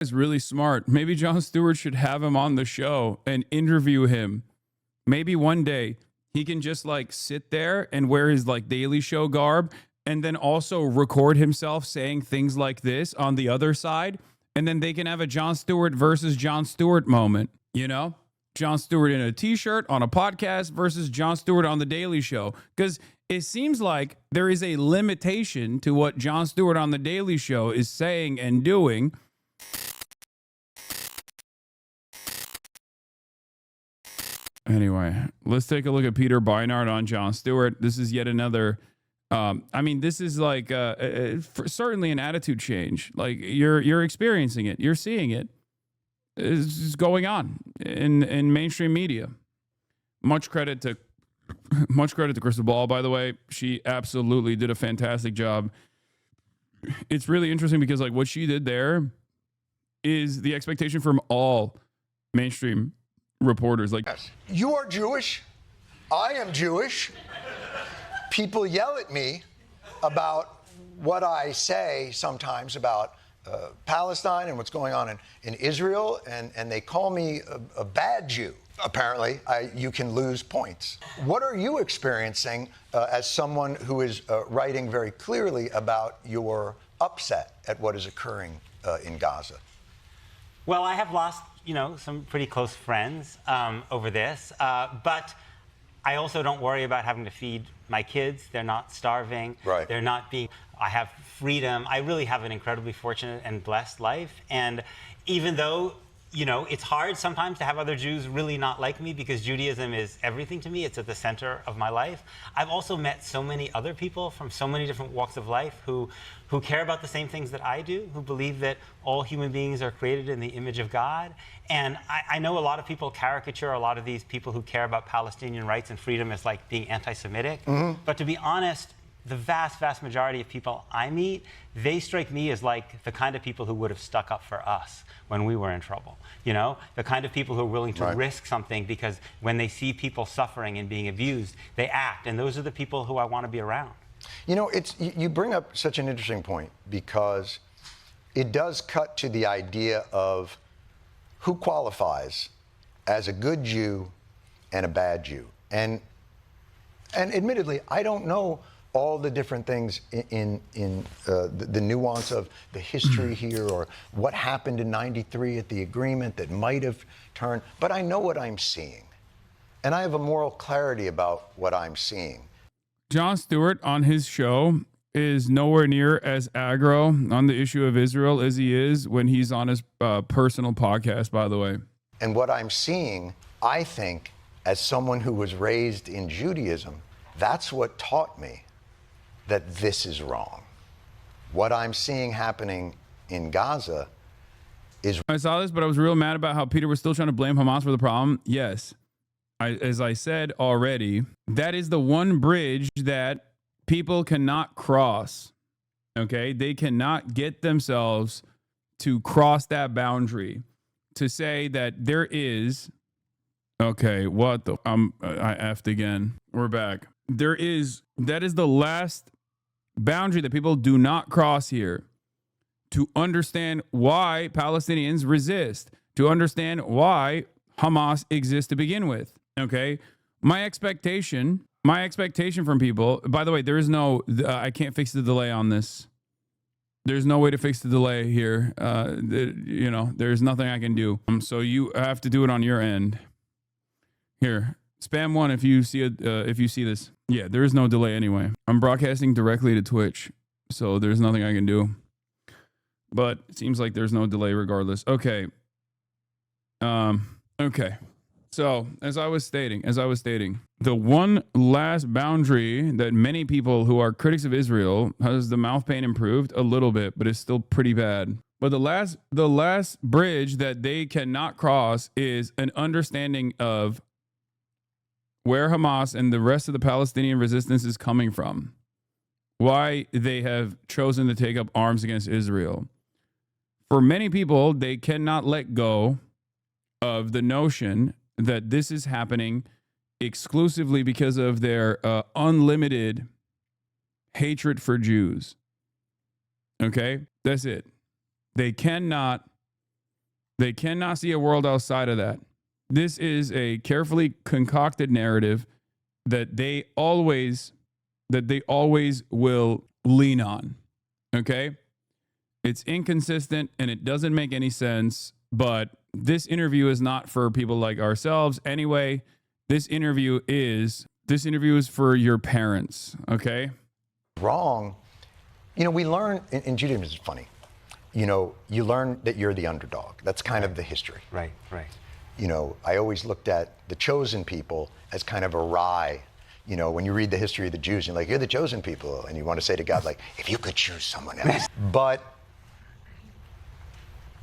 Is really smart. Maybe Jon Stewart should have him on the show and interview him. Maybe one day he can just like sit there and wear his like Daily Show garb and then also record himself saying things like this on the other side. And then they can have a Jon Stewart versus Jon Stewart moment, you know? Jon Stewart in a t-shirt on a podcast versus Jon Stewart on the Daily Show. Because it seems like there is a limitation to what Jon Stewart on the Daily Show is saying and doing. Anyway, let's take a look at Peter Beinart on Jon Stewart. This is yet another, this is like certainly an attitude change. Like you're experiencing it. You're seeing it. It's going on in mainstream media. Much credit to Crystal Ball, by the way. She absolutely did a fantastic job. It's really interesting because like what she did there is the expectation from all mainstream reporters. Like, you are Jewish. I am Jewish. People yell at me about what I say sometimes about Palestine and what's going on in Israel, and they call me a bad Jew. Apparently, you can lose points. What are you experiencing as someone who is writing very clearly about your upset at what is occurring in Gaza? Well, I have lost, some pretty close friends over this, but I also don't worry about having to feed my kids. They're not starving. Right. They're not being, I have freedom. I really have an incredibly fortunate and blessed life. And even though, it's hard sometimes to have other Jews really not like me because Judaism is everything to me. It's at the center of my life. I've also met so many other people from so many different walks of life who care about the same things that I do, who believe that all human beings are created in the image of God. And I know a lot of people caricature a lot of these people who care about Palestinian rights and freedom as like being anti-Semitic. Mm-hmm. But to be honest, the vast, vast majority of people I meet, they strike me as like the kind of people who would have stuck up for us when we were in trouble. The kind of people who are willing to risk something because when they see people suffering and being abused, they act. And those are the people who I want to be around. You bring up such an interesting point because it does cut to the idea of who qualifies as a good Jew and a bad Jew. And admittedly, I don't know all the different things in the nuance of the history here or what happened in '93 at the agreement that might have turned, but I know what I'm seeing. And I have a moral clarity about what I'm seeing. Jon Stewart on his show is nowhere near as aggro on the issue of Israel as he is when he's on his personal podcast, by the way. And what I'm seeing, I think, as someone who was raised in Judaism, that's what taught me that this is wrong. What I'm seeing happening in Gaza is... I saw this, but I was real mad about how Peter was still trying to blame Hamas for the problem. Yes. As I said already, that is the one bridge that people cannot cross. Okay? They cannot get themselves to cross that boundary to say that there is... Okay, what the... I effed again. We're back. That is the last boundary that people do not cross here. To understand why Palestinians resist. To understand why Hamas exists to begin with. Okay? My expectation from people, by the way, there is no, I can't fix the delay on this. There's no way to fix the delay here. There's nothing I can do. So you have to do it on your end. Here, spam one if you see this. Yeah, there is no delay anyway. I'm broadcasting directly to Twitch, so there's nothing I can do. But it seems like there's no delay regardless. Okay. Okay. So, as I was stating, the one last boundary that many people who are critics of Israel, has the mouth pain improved a little bit, but it's still pretty bad. But the last bridge that they cannot cross is an understanding of where Hamas and the rest of the Palestinian resistance is coming from. Why they have chosen to take up arms against Israel. For many people, they cannot let go of the notion that this is happening exclusively because of their unlimited hatred for Jews. Okay? That's it. They cannot They cannot see a world outside of that. This is a carefully concocted narrative that they always will lean on. Okay? It's inconsistent and it doesn't make any sense, but this interview is not for people like ourselves anyway. This interview is for your parents, okay? Wrong. You know, we learn in Judaism, it's funny. You know, you learn that you're the underdog. That's kind of the history. Right, right. You know, I always looked at the chosen people as kind of a wry. You know, when you read the history of the Jews, you're like, you're the chosen people. And you want to say to God, like, if you could choose someone else. But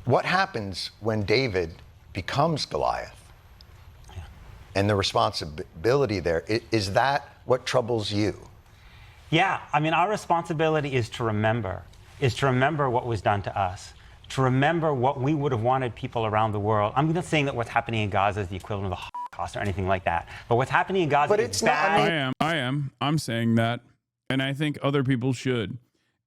what happens when David becomes Goliath? Yeah. And the responsibility there, is that what troubles you? Yeah, I mean, our responsibility is to remember what was done to us, to remember what we would have wanted people around the world. I'm not saying that what's happening in Gaza is the equivalent of the Holocaust or anything like that, but what's happening in Gaza is bad. I'm saying that, and I think other people should.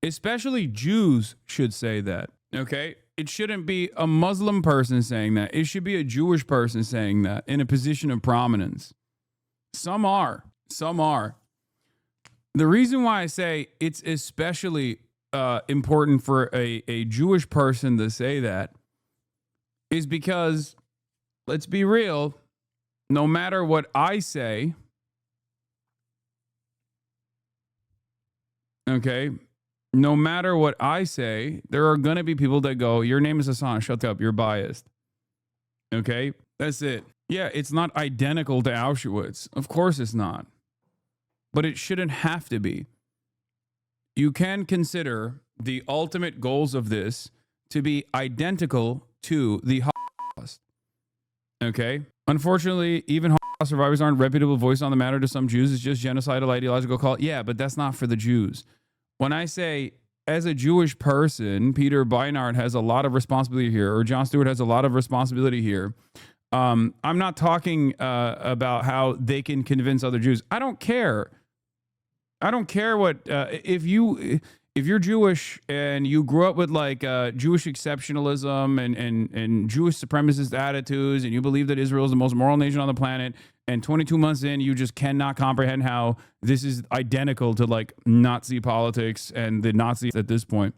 Especially Jews should say that, okay? It shouldn't be a Muslim person saying that. It should be a Jewish person saying that in a position of prominence. Some are. The reason why I say it's especially important for a Jewish person to say that is because, let's be real, no matter what I say, okay, no matter what I say, there are going to be people that go, your name is Hasan, shut up, you're biased. Okay, that's it. Yeah, it's not identical to Auschwitz. Of course it's not. But it shouldn't have to be. You can consider the ultimate goals of this to be identical to the Holocaust. Okay? Unfortunately, even Holocaust survivors aren't reputable voice on the matter to some Jews. It's just genocidal ideological call. Yeah, but that's not for the Jews. When I say, as a Jewish person, Peter Beinart has a lot of responsibility here, or Jon Stewart has a lot of responsibility here, I'm not talking about how they can convince other Jews. I don't care. I don't care what if you're Jewish and you grew up with like Jewish exceptionalism and Jewish supremacist attitudes, and you believe that Israel is the most moral nation on the planet, and 22 months in you just cannot comprehend how this is identical to like Nazi politics and the Nazis at this point.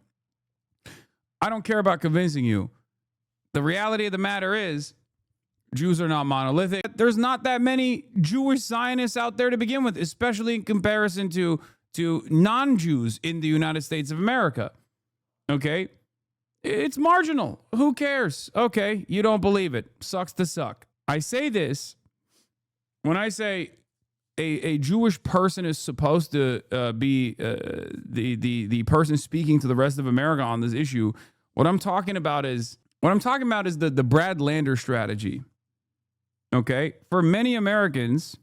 I don't care about convincing you. The reality of the matter is, Jews are not monolithic. There's not that many Jewish Zionists out there to begin with, especially in comparison to non-Jews in the United States of America. Okay? It's marginal. Who cares? Okay, you don't believe it. Sucks to suck. I say this when I say a Jewish person is supposed to be the person speaking to the rest of America on this issue. What I'm talking about is the Brad Lander strategy. Okay, for many Americans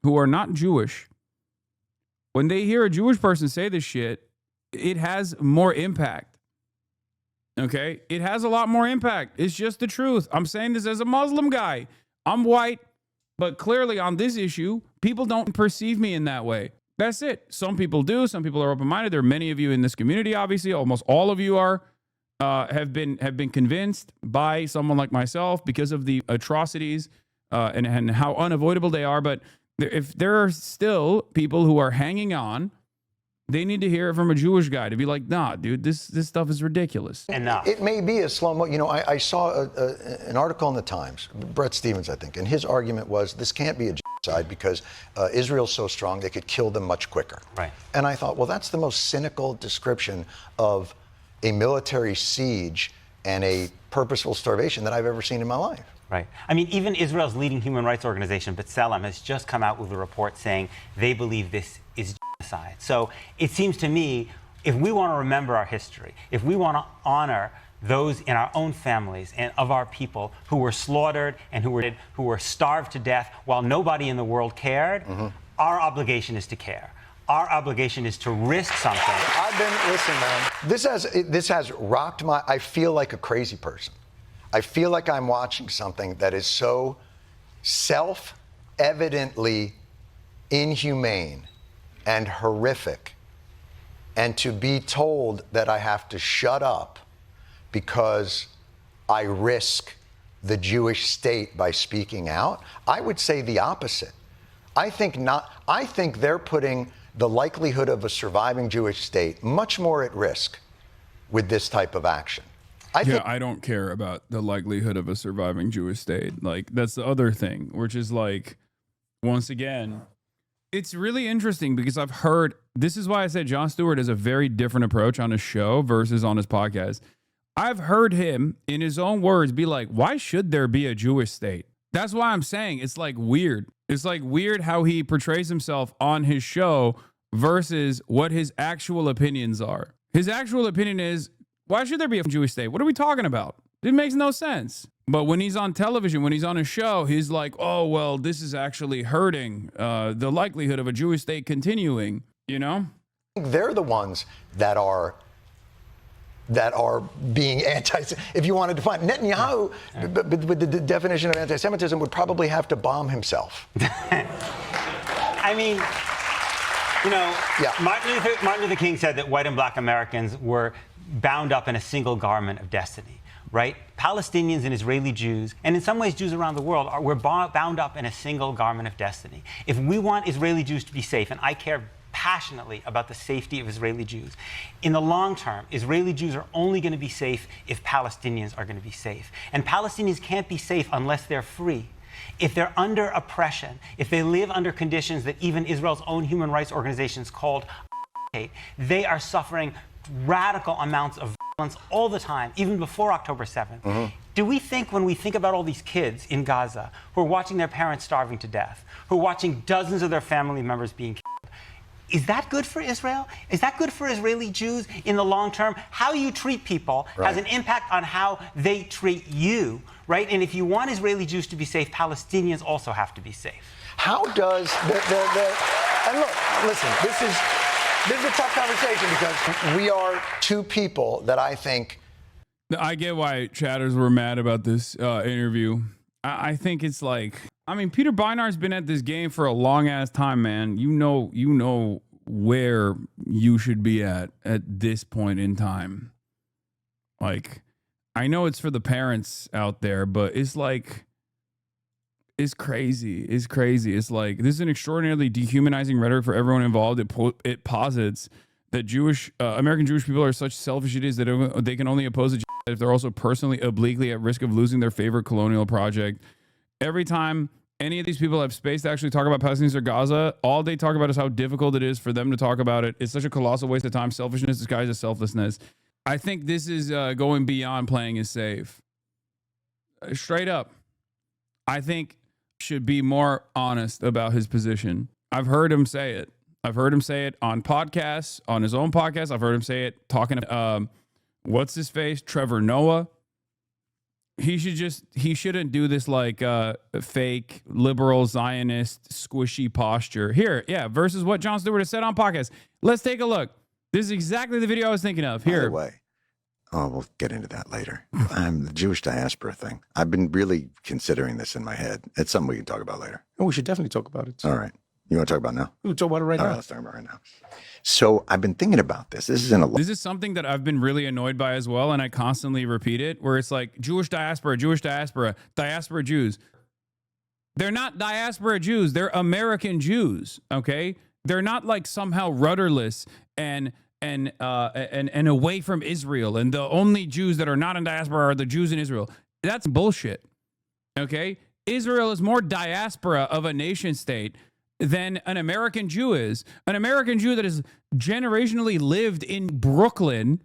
who are not Jewish, when they hear a Jewish person say this shit, it has more impact. Okay, it has a lot more impact. It's just the truth. I'm saying this as a Muslim guy. I'm white, but clearly on this issue, people don't perceive me in that way. That's it. Some people do. Some people are open-minded. There are many of you in this community, obviously. Almost all of you are. Have been convinced by someone like myself because of the atrocities and how unavoidable they are. But if there are still people who are hanging on, they need to hear it from a Jewish guy to be like, nah, dude, this stuff is ridiculous. Enough. It may be a slow-mo. You know, I saw an article in the Times, Brett Stevens, I think, and his argument was this can't be a genocide because Israel's so strong they could kill them much quicker. Right. And I thought, well, that's the most cynical description of a military siege and a purposeful starvation that I've ever seen in my life. Right. I mean, even Israel's leading human rights organization, B'Tselem, has just come out with a report saying they believe this is genocide. So it seems to me, if we want to remember our history, if we want to honor those in our own families and of our people who were slaughtered and who were starved to death while nobody in the world cared, our obligation is to care. Our obligation is to risk something. Listen, man, this has rocked my, I feel like a crazy person. I feel like I'm watching something that is so self-evidently inhumane and horrific. And to be told that I have to shut up because I risk the Jewish state by speaking out? I would say the opposite. I think not. I think they're putting the likelihood of a surviving Jewish state much more at risk with this type of action. I don't care about the likelihood of a surviving Jewish state. Like, that's the other thing, which is like, once again, it's really interesting because I've heard, this is why I said Jon Stewart has a very different approach on his show versus on his podcast. I've heard him in his own words be like, why should there be a Jewish state? That's why I'm saying it's like weird. It's like weird how he portrays himself on his show versus what his actual opinions are. His actual opinion is, why should there be a Jewish state? What are we talking about? It makes no sense. But when he's on television, when he's on a show, he's like, oh, well, this is actually hurting the likelihood of a Jewish state continuing, you know? They're the ones that are being if you want to define Netanyahu, with the definition of anti-Semitism, would probably have to bomb himself. I mean, you know, yeah. Martin Luther King said that white and black Americans were bound up in a single garment of destiny, right? Palestinians and Israeli Jews, and in some ways Jews around the world, we're bound up in a single garment of destiny. If we want Israeli Jews to be safe, and I care passionately about the safety of Israeli Jews, in the long term, Israeli Jews are only going to be safe if Palestinians are going to be safe. And Palestinians can't be safe unless they're free. If they're under oppression, if they live under conditions that even Israel's own human rights organizations called apartheid, they are suffering radical amounts of violence all the time, even before October 7th. Mm-hmm. Do we think, when we think about all these kids in Gaza who are watching their parents starving to death, who are watching dozens of their family members being killed, is that good for Israel? Is that good for Israeli Jews in the long term? How you treat people has an impact on how they treat you, right? And if you want Israeli Jews to be safe, Palestinians also have to be safe. How does and look, listen, this is a tough conversation because we are two people that I think. I get why chatters were mad about this interview. I think it's like, I mean, Peter Beinart's been at this game for a long ass time, man. You know where you should be at this point in time. Like, I know it's for the parents out there, but it's like, it's crazy. It's crazy. It's like, this is an extraordinarily dehumanizing rhetoric for everyone involved. It posits that American Jewish people are such selfish idiots that they can only oppose a if they're also personally obliquely at risk of losing their favorite colonial project. Every time any of these people have space to actually talk about Palestinians or Gaza, all they talk about is how difficult it is for them to talk about it. It's such a colossal waste of time. Selfishness disguised as selflessness. I think this is going beyond playing it safe. Straight up. I think should be more honest about his position. I've heard him say it. I've heard him say it on podcasts, on his own podcast. I've heard him say it talking to, what's his face? Trevor Noah. He shouldn't do this like fake liberal Zionist squishy posture. Here, yeah, versus what Jon Stewart has said on podcast. Let's take a look. This is exactly the video I was thinking of. Here. By the way, we'll get into that later. The Jewish diaspora thing. I've been really considering this in my head. It's something we can talk about later. Oh, we should definitely talk about it. All right. You want to talk about it now? We'll talk about it right now. All right, let's talk about it right now. So I've been thinking about this. This is something that I've been really annoyed by as well, and I constantly repeat it, where it's like Jewish diaspora, diaspora Jews. They're not diaspora Jews. They're American Jews, okay? They're not like somehow rudderless and away from Israel, and the only Jews that are not in diaspora are the Jews in Israel. That's bullshit, okay? Israel is more diaspora of a nation state than an American Jew is. An American Jew that has generationally lived in Brooklyn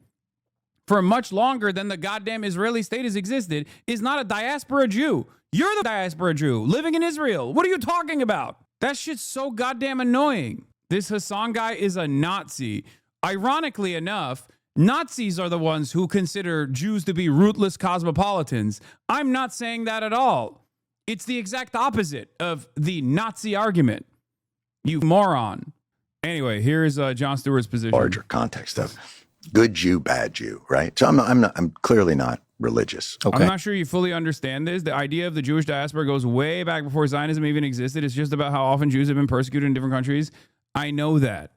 for much longer than the goddamn Israeli state has existed is not a diaspora Jew. You're the diaspora Jew living in Israel. What are you talking about? That shit's so goddamn annoying. This Hasan guy is a Nazi. Ironically enough, Nazis are the ones who consider Jews to be rootless cosmopolitans. I'm not saying that at all. It's the exact opposite of the Nazi argument. You moron. Anyway, here's Jon Stewart's position. Larger context of good Jew, bad Jew, right? So I'm clearly not religious. Okay. I'm not sure you fully understand this. The idea of the Jewish diaspora goes way back before Zionism even existed. It's just about how often Jews have been persecuted in different countries. I know that.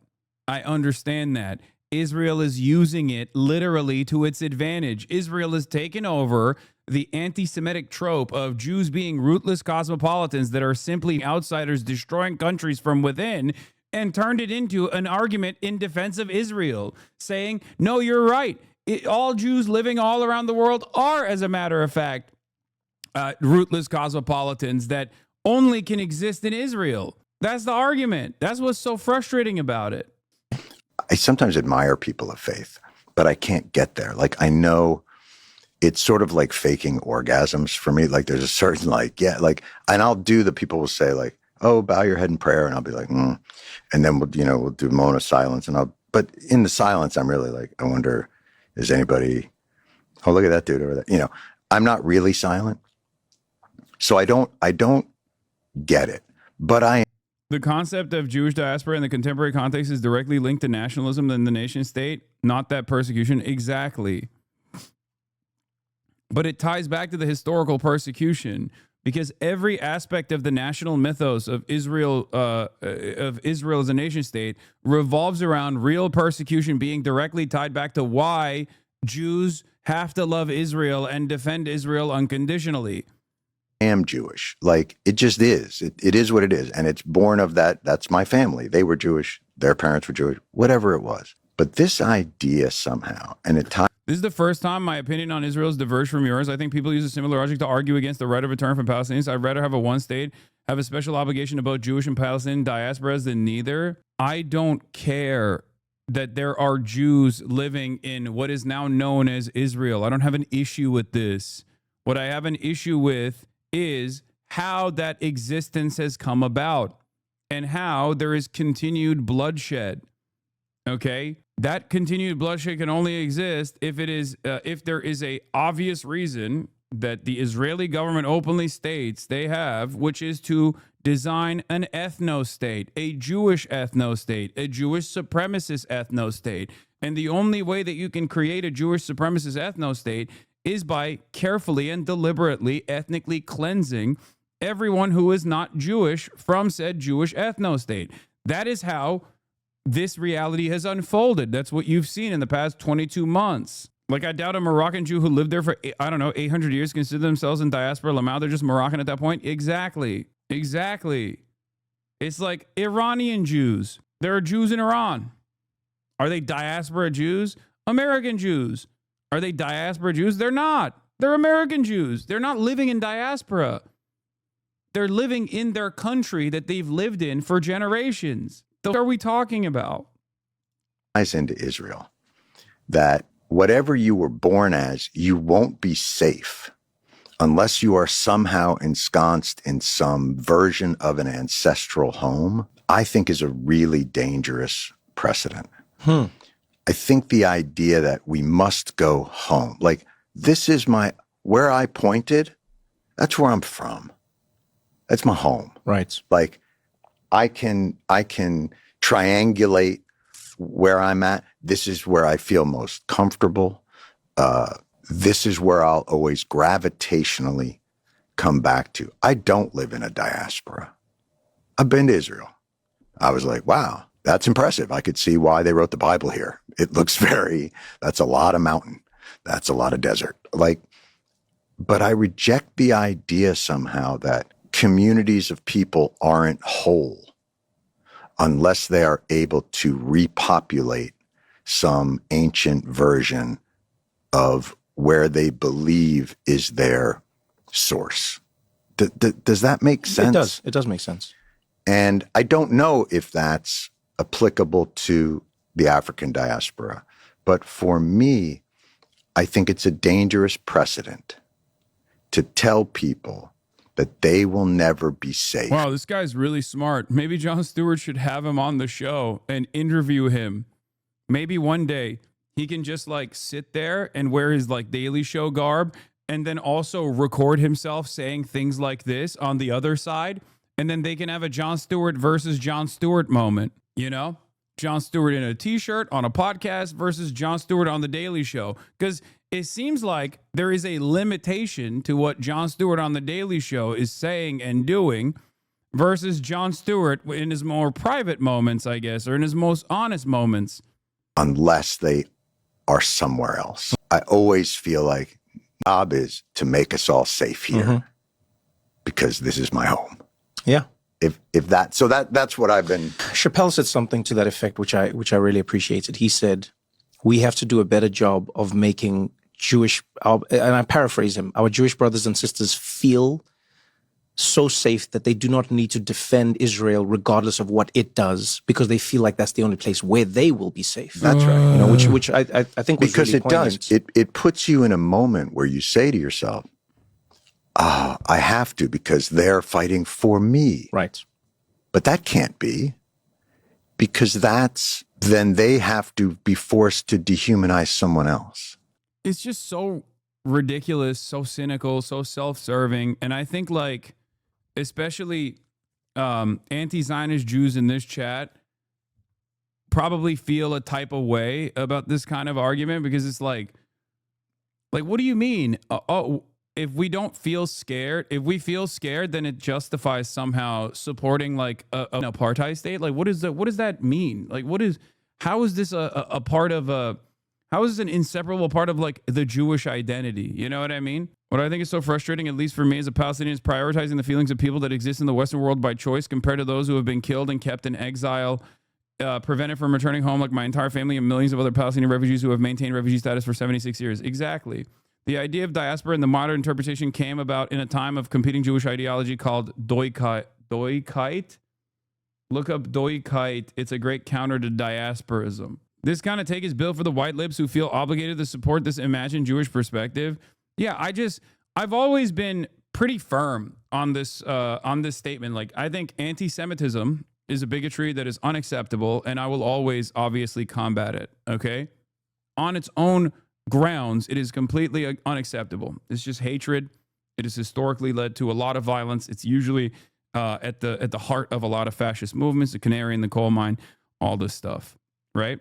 I understand that. Israel is using it literally to its advantage. Israel has taken over the anti-Semitic trope of Jews being rootless cosmopolitans that are simply outsiders destroying countries from within, and turned it into an argument in defense of Israel, saying, no, you're right. All Jews living all around the world are, as a matter of fact, rootless cosmopolitans that only can exist in Israel. That's the argument. That's what's so frustrating about it. I sometimes admire people of faith, but I can't get there. Like, I know it's sort of like faking orgasms for me. Like, there's a certain, like, yeah, like, and I'll do the people will say, like, oh, bow your head in prayer. And I'll be like, and then we'll do a moment of silence. But in the silence, I'm really like, I wonder, is anybody, oh, look at that dude over there. I'm not really silent. So I don't get it, but the concept of Jewish diaspora in the contemporary context is directly linked to nationalism and the nation state, not that persecution. Exactly. But it ties back to the historical persecution, because every aspect of the national mythos of Israel as a nation state revolves around real persecution being directly tied back to why Jews have to love Israel and defend Israel unconditionally. am Jewish. Like, it just is. It is what it is. And it's born of that. That's my family. They were Jewish. Their parents were Jewish, whatever it was. But this idea somehow, and it ties. This is the first time my opinion on Israel has diverged from yours. I think people use a similar logic to argue against the right of return from Palestinians. I'd rather have a one state, have a special obligation to both Jewish and Palestinian diasporas than neither. I don't care that there are Jews living in what is now known as Israel. I don't have an issue with this. What I have an issue with is how that existence has come about and how there is continued bloodshed. Okay? That continued bloodshed can only exist if there is a obvious reason that the Israeli government openly states they have, which is to design an ethnostate, a Jewish ethnostate, a Jewish supremacist ethnostate. And the only way that you can create a Jewish supremacist ethnostate is by carefully and deliberately ethnically cleansing everyone who is not Jewish from said Jewish ethnostate. That is how this reality has unfolded. That's what you've seen in the past 22 months. Like, I doubt a Moroccan Jew who lived there for, 800 years consider themselves in diaspora. Lamau, they're just Moroccan at that point. Exactly. It's like Iranian Jews. There are Jews in Iran. Are they diaspora Jews? American Jews. Are they diaspora Jews? They're not. They're American Jews. They're not living in diaspora. They're living in their country that they've lived in for generations. What are we talking about? Ties into Israel that whatever you were born as, you won't be safe unless you are somehow ensconced in some version of an ancestral home, I think is a really dangerous precedent. I think the idea that we must go home, like, this is where I pointed, that's where I'm from. That's my home. Right. Like, I can triangulate where I'm at. This is where I feel most comfortable. This is where I'll always gravitationally come back to. I don't live in a diaspora. I've been to Israel. I was like, wow, that's impressive. I could see why they wrote the Bible here. It looks that's a lot of mountain. That's a lot of desert. But I reject the idea somehow that communities of people aren't whole unless they are able to repopulate some ancient version of where they believe is their source. Does that make sense? It does make sense. And I don't know if that's applicable to the African diaspora, but for me, I think it's a dangerous precedent to tell people that they will never be safe. Wow, this guy's really smart. Maybe Jon Stewart should have him on the show and interview him. Maybe one day he can just sit there and wear his Daily Show garb and then also record himself saying things like this on the other side. And then they can have a Jon Stewart versus Jon Stewart moment, Jon Stewart in a t-shirt on a podcast versus Jon Stewart on the Daily Show. Because it seems like there is a limitation to what Jon Stewart on the Daily Show is saying and doing versus Jon Stewart in his more private moments, I guess, or in his most honest moments. Unless they are somewhere else. I always feel like job is to make us all safe here because this is my home. Yeah. If that's what I've been. Chappelle said something to that effect, which I really appreciated. He said, we have to do a better job of making and I paraphrase him, our Jewish brothers and sisters feel so safe that they do not need to defend Israel regardless of what it does, because they feel like that's the only place where they will be safe. That's right. You know, which I think was because really it poignant. does. It puts you in a moment where you say to yourself, I have to because they're fighting for me. Right. But that can't be, because then they have to be forced to dehumanize someone else. It's just so ridiculous, so cynical, so self-serving. And I think, like, especially anti-Zionist Jews in this chat probably feel a type of way about this kind of argument, because it's like, what do you mean? If we don't feel scared, if we feel scared, then it justifies somehow supporting like an apartheid state. Like, what does that mean? Like, how is this a part of how is this an inseparable part of like the Jewish identity? You know what I mean? What I think is so frustrating, at least for me as a Palestinian, is prioritizing the feelings of people that exist in the Western world by choice compared to those who have been killed and kept in exile, prevented from returning home, like my entire family and millions of other Palestinian refugees who have maintained refugee status for 76 years. Exactly. The idea of diaspora in the modern interpretation came about in a time of competing Jewish ideology called Doikite. Look up Doikite. It's a great counter to diasporism. This kind of take is built for the white lips who feel obligated to support this imagined Jewish perspective. Yeah, I've always been pretty firm on this statement. Like, I think anti-Semitism is a bigotry that is unacceptable, and I will always obviously combat it. Okay, on its own grounds, it is completely unacceptable. It's just hatred. It has historically led to a lot of violence. It's usually at the heart of a lot of fascist movements, the canary in the coal mine, all this stuff, right?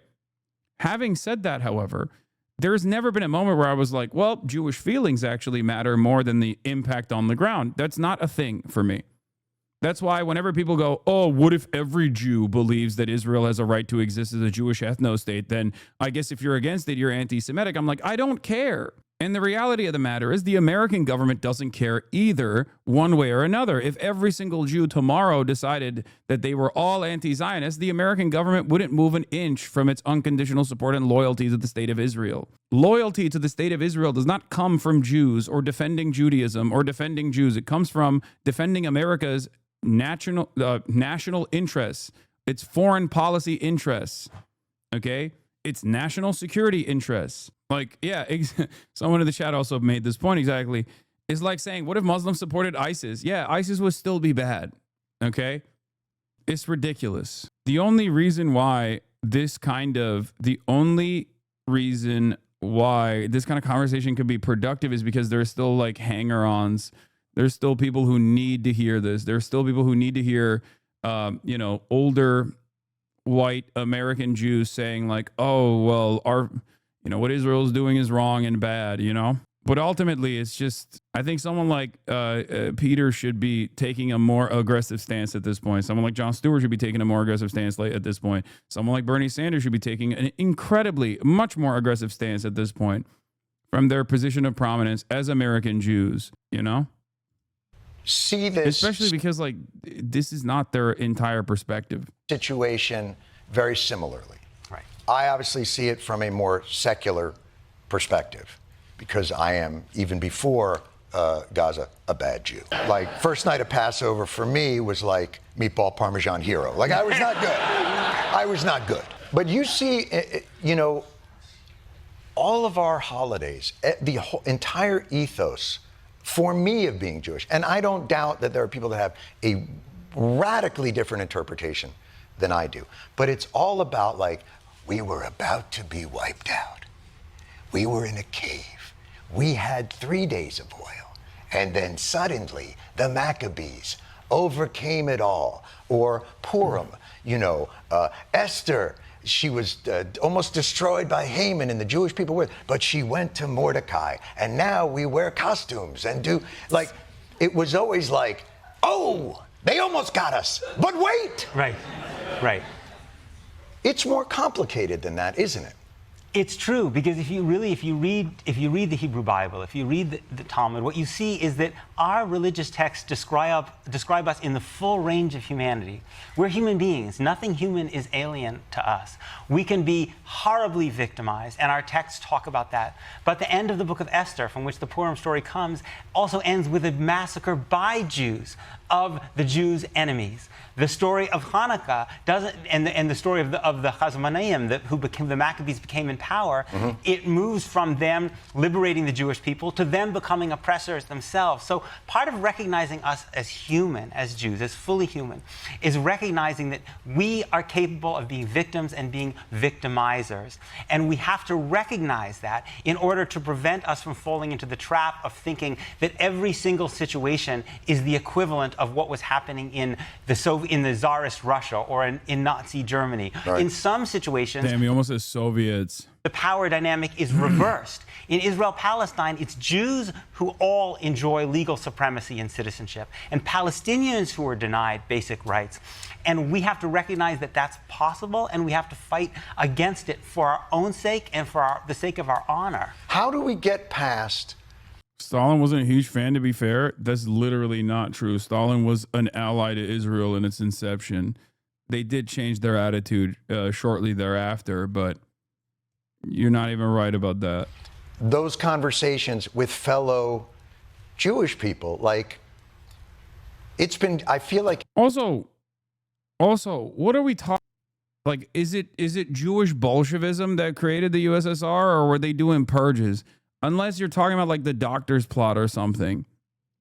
Having said that, however, there's never been a moment where I was like, well, Jewish feelings actually matter more than the impact on the ground. That's not a thing for me. That's why whenever people go, oh, what if every Jew believes that Israel has a right to exist as a Jewish ethnostate? Then I guess if you're against it, you're anti-Semitic. I'm like, I don't care. And the reality of the matter is the American government doesn't care either, one way or another. If every single Jew tomorrow decided that they were all anti-Zionist, the American government wouldn't move an inch from its unconditional support and loyalty to the state of Israel. Loyalty to the state of Israel does not come from Jews or defending Judaism or defending Jews. It comes from defending America's national interests, its foreign policy interests, okay? Its national security interests. Like, yeah, someone in the chat also made this point exactly. It's like saying, what if Muslims supported ISIS? Yeah, ISIS would still be bad, okay? It's ridiculous. The only reason why this kind of conversation could be productive is because there's still like hanger-ons. There's still people who need to hear this. There's still people who need to hear, older white American Jews saying like, oh, well, what Israel's doing is wrong and bad, But ultimately, it's just, I think someone like Peter should be taking a more aggressive stance at this point. Someone like Jon Stewart should be taking a more aggressive stance at this point. Someone like Bernie Sanders should be taking an incredibly, much more aggressive stance at this point from their position of prominence as American Jews, See this especially because like this is not their entire perspective. Situation very similarly. Right. I obviously see it from a more secular perspective because I am, even before Gaza, a bad Jew. Like, first night of Passover for me was like meatball Parmesan hero. Like, I was not good. I was not good. But you see, all of our holidays, the whole entire ethos for me of being Jewish, and I don't doubt that there are people that have a radically different interpretation than I do, but it's all about like, we were about to be wiped out. We were in a cave. We had 3 days of oil. And then suddenly the Maccabees overcame it all. Or Purim, Esther, she was almost destroyed by Haman and the Jewish people with, but she went to Mordecai. And now we wear costumes and do, like, it was always like, oh, they almost got us, but wait. Right. It's more complicated than that, isn't it? It's true, because if you read the Hebrew Bible, if you read the Talmud, what you see is that our religious texts describe us in the full range of humanity. We're human beings. Nothing human is alien to us. We can be horribly victimized, and our texts talk about that. But the end of the book of Esther, from which the Purim story comes, also ends with a massacre by Jews of the Jews' enemies. The story of Hanukkah doesn't, and the story of the Hasmoneim, who became the Maccabees, became in power. It moves from them liberating the Jewish people to them becoming oppressors themselves. So part of recognizing us as human, as Jews, as fully human, is recognizing that we are capable of being victims and being victimizers, and we have to recognize that in order to prevent us from falling into the trap of thinking that every single situation is the equivalent of what was happening in the Tsarist Russia or in Nazi Germany. Right. In some situations, Damn, he almost says Soviets. the power dynamic is reversed. In Israel-Palestine, it's Jews who all enjoy legal supremacy and citizenship, and Palestinians who are denied basic rights. And we have to recognize that that's possible, and we have to fight against it for our own sake and for the sake of our honor. How do we get past? Stalin wasn't a huge fan, to be fair. That's literally not true. Stalin was an ally to Israel in its inception. They did change their attitude shortly thereafter, but you're not even right about that. Those conversations with fellow Jewish people, like, it's been, I feel like. Also, what are we talking? Like, is it Jewish Bolshevism that created the USSR, or were they doing purges? Unless you're talking about like the doctor's plot or something,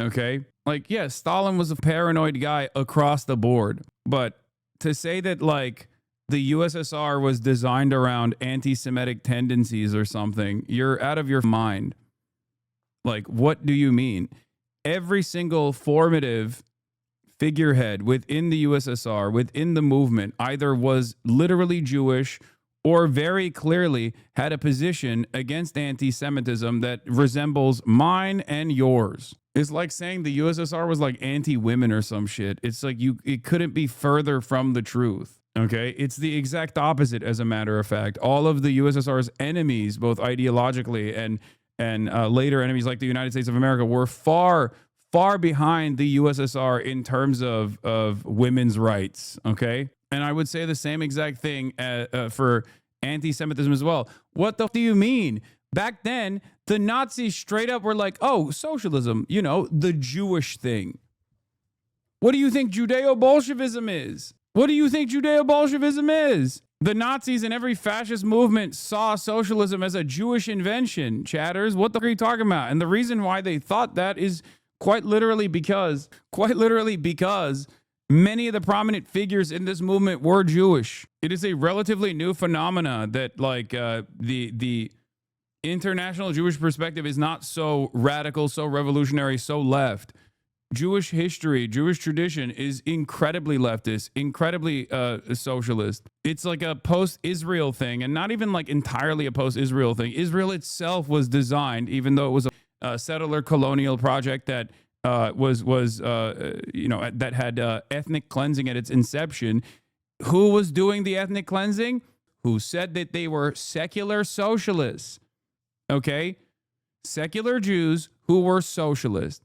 okay? Like, yes, Stalin was a paranoid guy across the board, but to say that like the USSR was designed around anti-Semitic tendencies or something, you're out of your mind. Like, what do you mean? Every single formative figurehead within the USSR, within the movement, either was literally Jewish or very clearly had a position against anti-Semitism that resembles mine and yours. It's like saying the USSR was like anti-women or some shit. It's like it couldn't be further from the truth. Okay, it's the exact opposite, as a matter of fact. All of the USSR's enemies, both ideologically and later enemies like the United States of America, were far behind the USSR in terms of women's rights. Okay, and I would say the same exact thing for anti-Semitism as well. What the f do you mean? Back then, the Nazis straight up were like, "Oh, socialism, you know, the Jewish thing." What do you think Judeo-Bolshevism is? What do you think Judeo-Bolshevism is? The Nazis and every fascist movement saw socialism as a Jewish invention, chatters. What the f are you talking about? And the reason why they thought that is quite literally because many of the prominent figures in this movement were Jewish. It is a relatively new phenomena that like the international Jewish perspective is not so radical, so revolutionary, so left. Jewish history, Jewish tradition is incredibly leftist, incredibly socialist. It's like a post-Israel thing, and not even like entirely a post-Israel thing. Israel itself was designed, even though it was a settler colonial project that that had ethnic cleansing at its inception. Who was doing the ethnic cleansing? Who said that they were secular socialists? Okay, secular Jews who were socialists.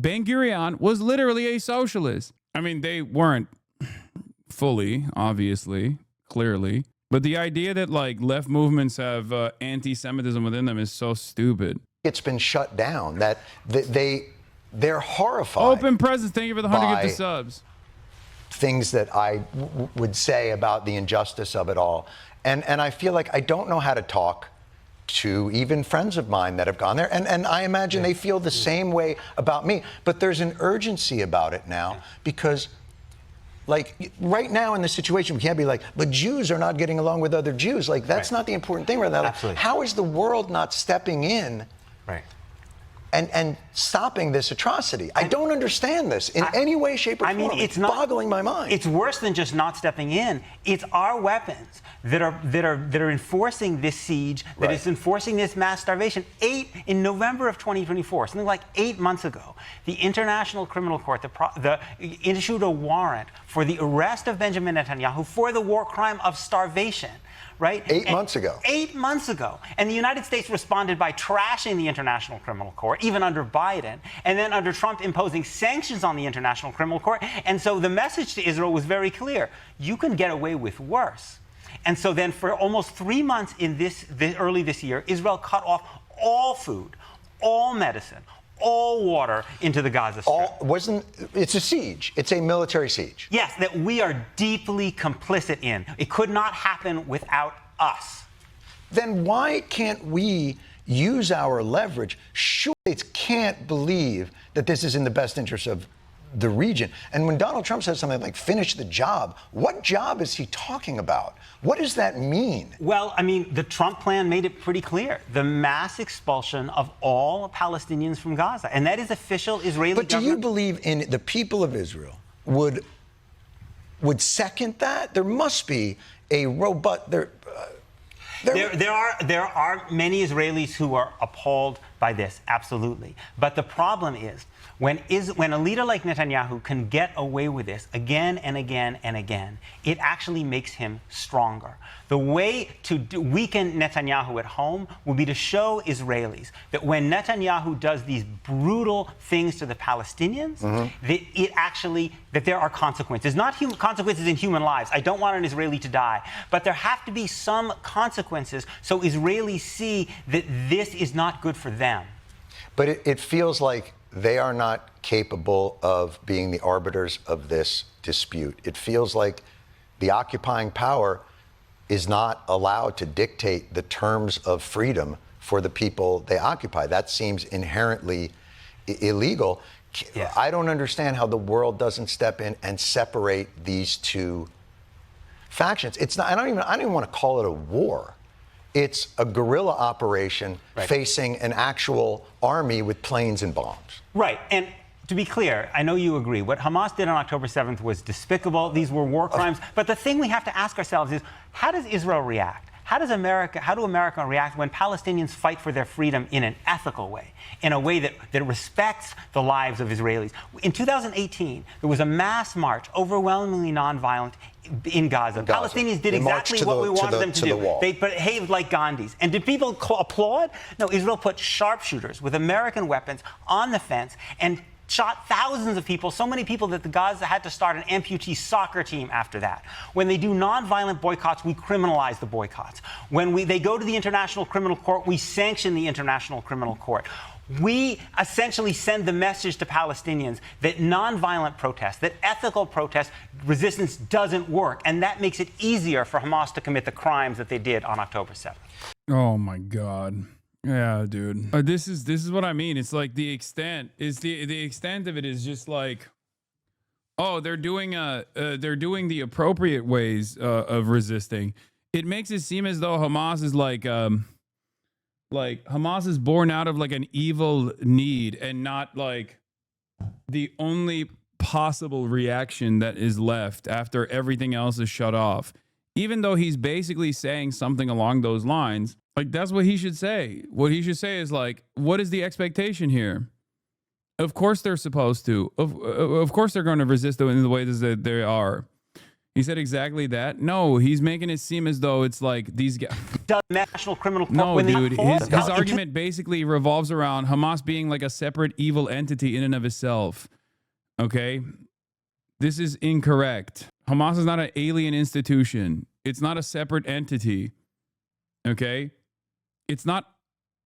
Ben-Gurion was literally a socialist. I mean, they weren't fully, obviously, clearly. But the idea that like left movements have anti-Semitism within them is so stupid. It's been shut down, that they're horrified. Open presence, thank you for the 100 gifted subs. Things that I would say about the injustice of it all. And I feel like I don't know how to talk to even friends of mine that have gone there. And I imagine they feel the same way about me. But there's an urgency about it now because, like, right now in this situation, we can't be like, but Jews are not getting along with other Jews. Like, that's not the important thing right now. Like, how is the world not stepping in and stopping this atrocity? I don't understand this in any way, shape, or form. I mean, it's boggling my mind. It's worse than just not stepping in. It's our weapons that are enforcing this siege, that is enforcing this mass starvation. In November of 2024, something like 8 months ago, the International Criminal Court issued a warrant for the arrest of Benjamin Netanyahu for the war crime of starvation. right? 8 months ago. 8 months ago. And the United States responded by trashing the International Criminal Court, even under Biden, and then under Trump imposing sanctions on the International Criminal Court. And so the message to Israel was very clear. You can get away with worse. And so then for almost 3 months early this year, Israel cut off all food, all medicine, all water into the Gaza Strip. It's a siege. It's a military siege. Yes, that we are deeply complicit in. It could not happen without us. Then why can't we use our leverage? Sure, states can't believe that this is in the best interest of the region. And when Donald Trump says something like finish the job, what job is he talking about? What does that mean? Well, I mean, the Trump plan made it pretty clear. The mass expulsion of all Palestinians from Gaza. And that is official Israeli government. But do you believe in the people of Israel would second that? There must be a robust... There are many Israelis who are appalled by this, absolutely. But the problem is, when a leader like Netanyahu can get away with this again and again and again, it actually makes him stronger. The way to weaken Netanyahu at home would be to show Israelis that when Netanyahu does these brutal things to the Palestinians, that there are consequences. Not consequences in human lives. I don't want an Israeli to die. But there have to be some consequences so Israelis see that this is not good for them. But it feels like they are not capable of being the arbiters of this dispute. It feels like the occupying power is not allowed to dictate the terms of freedom for the people they occupy. That seems inherently illegal. Yes. I don't understand how the world doesn't step in and separate these two factions. It's not. I don't even want to call it a war. It's a guerrilla operation facing an actual army with planes and bombs. Right. And to be clear, I know you agree. What Hamas did on October 7th was despicable. These were war crimes. But the thing we have to ask ourselves is, how does Israel react? How do America react when Palestinians fight for their freedom in an ethical way, in a way that respects the lives of Israelis? In 2018, there was a mass march, overwhelmingly nonviolent, in Gaza. Palestinians did exactly what we wanted them to do. They behaved like Gandhis. And did people applaud? No, Israel put sharpshooters with American weapons on the fence and shot thousands of people, so many people that the Gaza had to start an amputee soccer team after that. When they do nonviolent boycotts, we criminalize the boycotts. When they go to the International Criminal Court, we sanction the International Criminal Court. We essentially send the message to Palestinians that nonviolent protest, that ethical protest, resistance doesn't work. And that makes it easier for Hamas to commit the crimes that they did on October 7th. Oh, my God. Yeah, dude. This is what I mean. It's like the extent of it is just like, oh, they're doing the appropriate ways of resisting. It makes it seem as though Hamas is like Hamas is born out of like an evil need and not like the only possible reaction that is left after everything else is shut off. Even though he's basically saying something along those lines, like that's what he should say. What he should say is like, what is the expectation here? Of course they're supposed to. Of course they're going to resist in the way that they are. He said exactly that. No, he's making it seem as though it's like these guys. National Criminal Court. No, dude. His argument basically revolves around Hamas being like a separate evil entity in and of itself. Okay? This is incorrect. Hamas is not an alien institution. It's not a separate entity. Okay? It's not.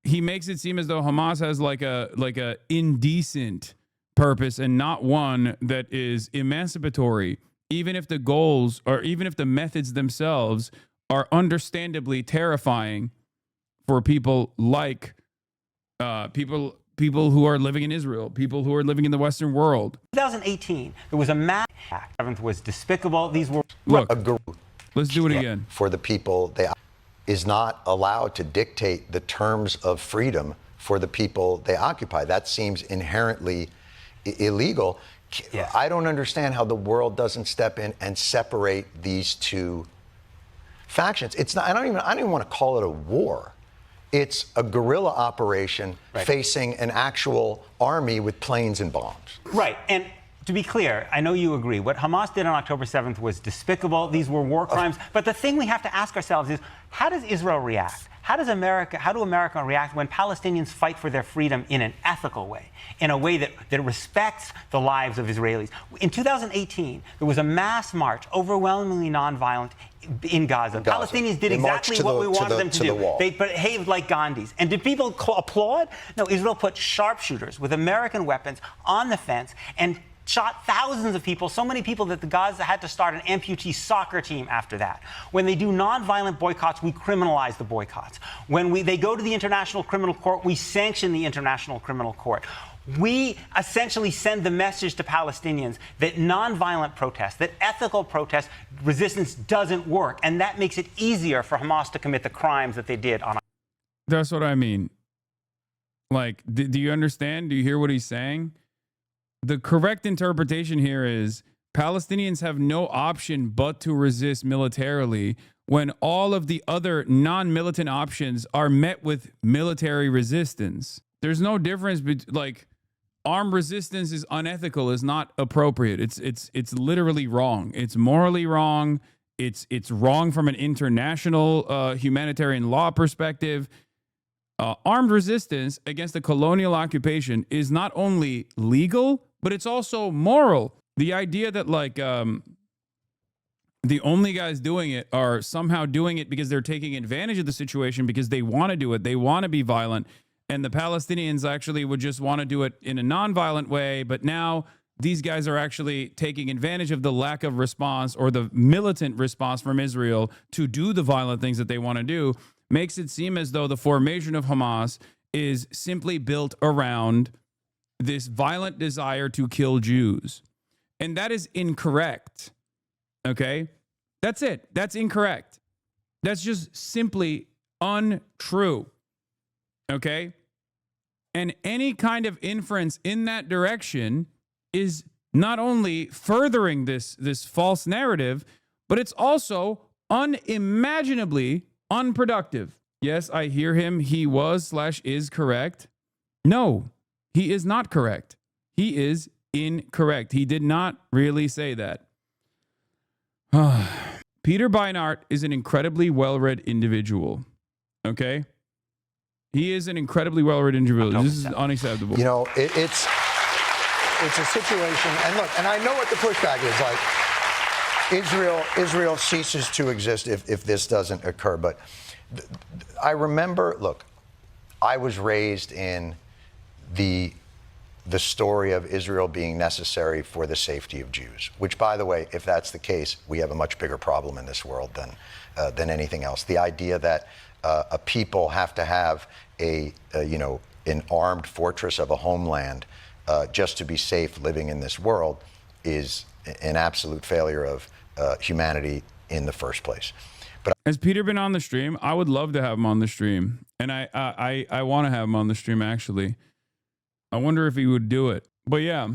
He makes it seem as though Hamas has like a indecent purpose and not one that is emancipatory. Even if the goals or even if the methods themselves are understandably terrifying for people like people who are living in Israel, people who are living in the Western world. 2018, there was a mass attack. 7th was despicable. These were let's do it again. For the people, they is not allowed to dictate the terms of freedom for the people they occupy. That seems inherently illegal. Yes. I don't understand how the world doesn't step in and separate these two factions. It's not. I don't even want to call it a war. It's a guerrilla operation facing an actual army with planes and bombs. Right. And to be clear, I know you agree. What Hamas did on October 7th was despicable. These were war crimes. But the thing we have to ask ourselves is, how does Israel react? How do America react when Palestinians fight for their freedom in an ethical way, in a way that respects the lives of Israelis? In 2018, there was a mass march, overwhelmingly nonviolent, in Gaza. Palestinians did exactly what we wanted them to do. They behaved like Gandhis. And did people applaud? No, Israel put sharpshooters with American weapons on the fence and shot thousands of people, so many people that the Gaza had to start an amputee soccer team after that. When they do nonviolent boycotts, we criminalize the boycotts. When they go to the International Criminal Court, we sanction the International Criminal Court. We essentially send the message to Palestinians that nonviolent protest, that ethical protest, resistance doesn't work. And that makes it easier for Hamas to commit the crimes that they did on. That's what I mean. Like, do you understand? Do you hear what he's saying? The correct interpretation here is Palestinians have no option but to resist militarily when all of the other non-militant options are met with military resistance. There's no difference between, like, armed resistance is unethical, is not appropriate. It's literally wrong. It's morally wrong. It's wrong from an international humanitarian law perspective. Armed resistance against a colonial occupation is not only legal, but it's also moral. The idea that, like, the only guys doing it are somehow doing it because they're taking advantage of the situation because they want to do it. They want to be violent. And the Palestinians actually would just want to do it in a nonviolent way. But now these guys are actually taking advantage of the lack of response or the militant response from Israel to do the violent things that they want to do. Makes it seem as though the formation of Hamas is simply built around this violent desire to kill Jews. And that is incorrect. Okay? That's it. That's incorrect. That's just simply untrue. Okay? And any kind of inference in that direction is not only furthering this false narrative, but it's also unimaginably unproductive. Yes, I hear him. He was/is correct. No, he is not correct. He is incorrect. He did not really say that. Peter Beinart is an incredibly well-read individual. Okay? He is an incredibly well-read individual. This is unacceptable. You know, it's a situation, and look, and I know what the pushback is. Like, Israel ceases to exist if this doesn't occur. But I remember, look, I was raised in the story of Israel being necessary for the safety of Jews, which, by the way, if that's the case, we have a much bigger problem in this world than anything else. The idea that a people have to have an armed fortress of a homeland just to be safe living in this world is an absolute failure of humanity in the first place. But has Peter been on the stream? I would love to have him on the stream, and I want to have him on the stream. Actually, I wonder if he would do it. But yeah,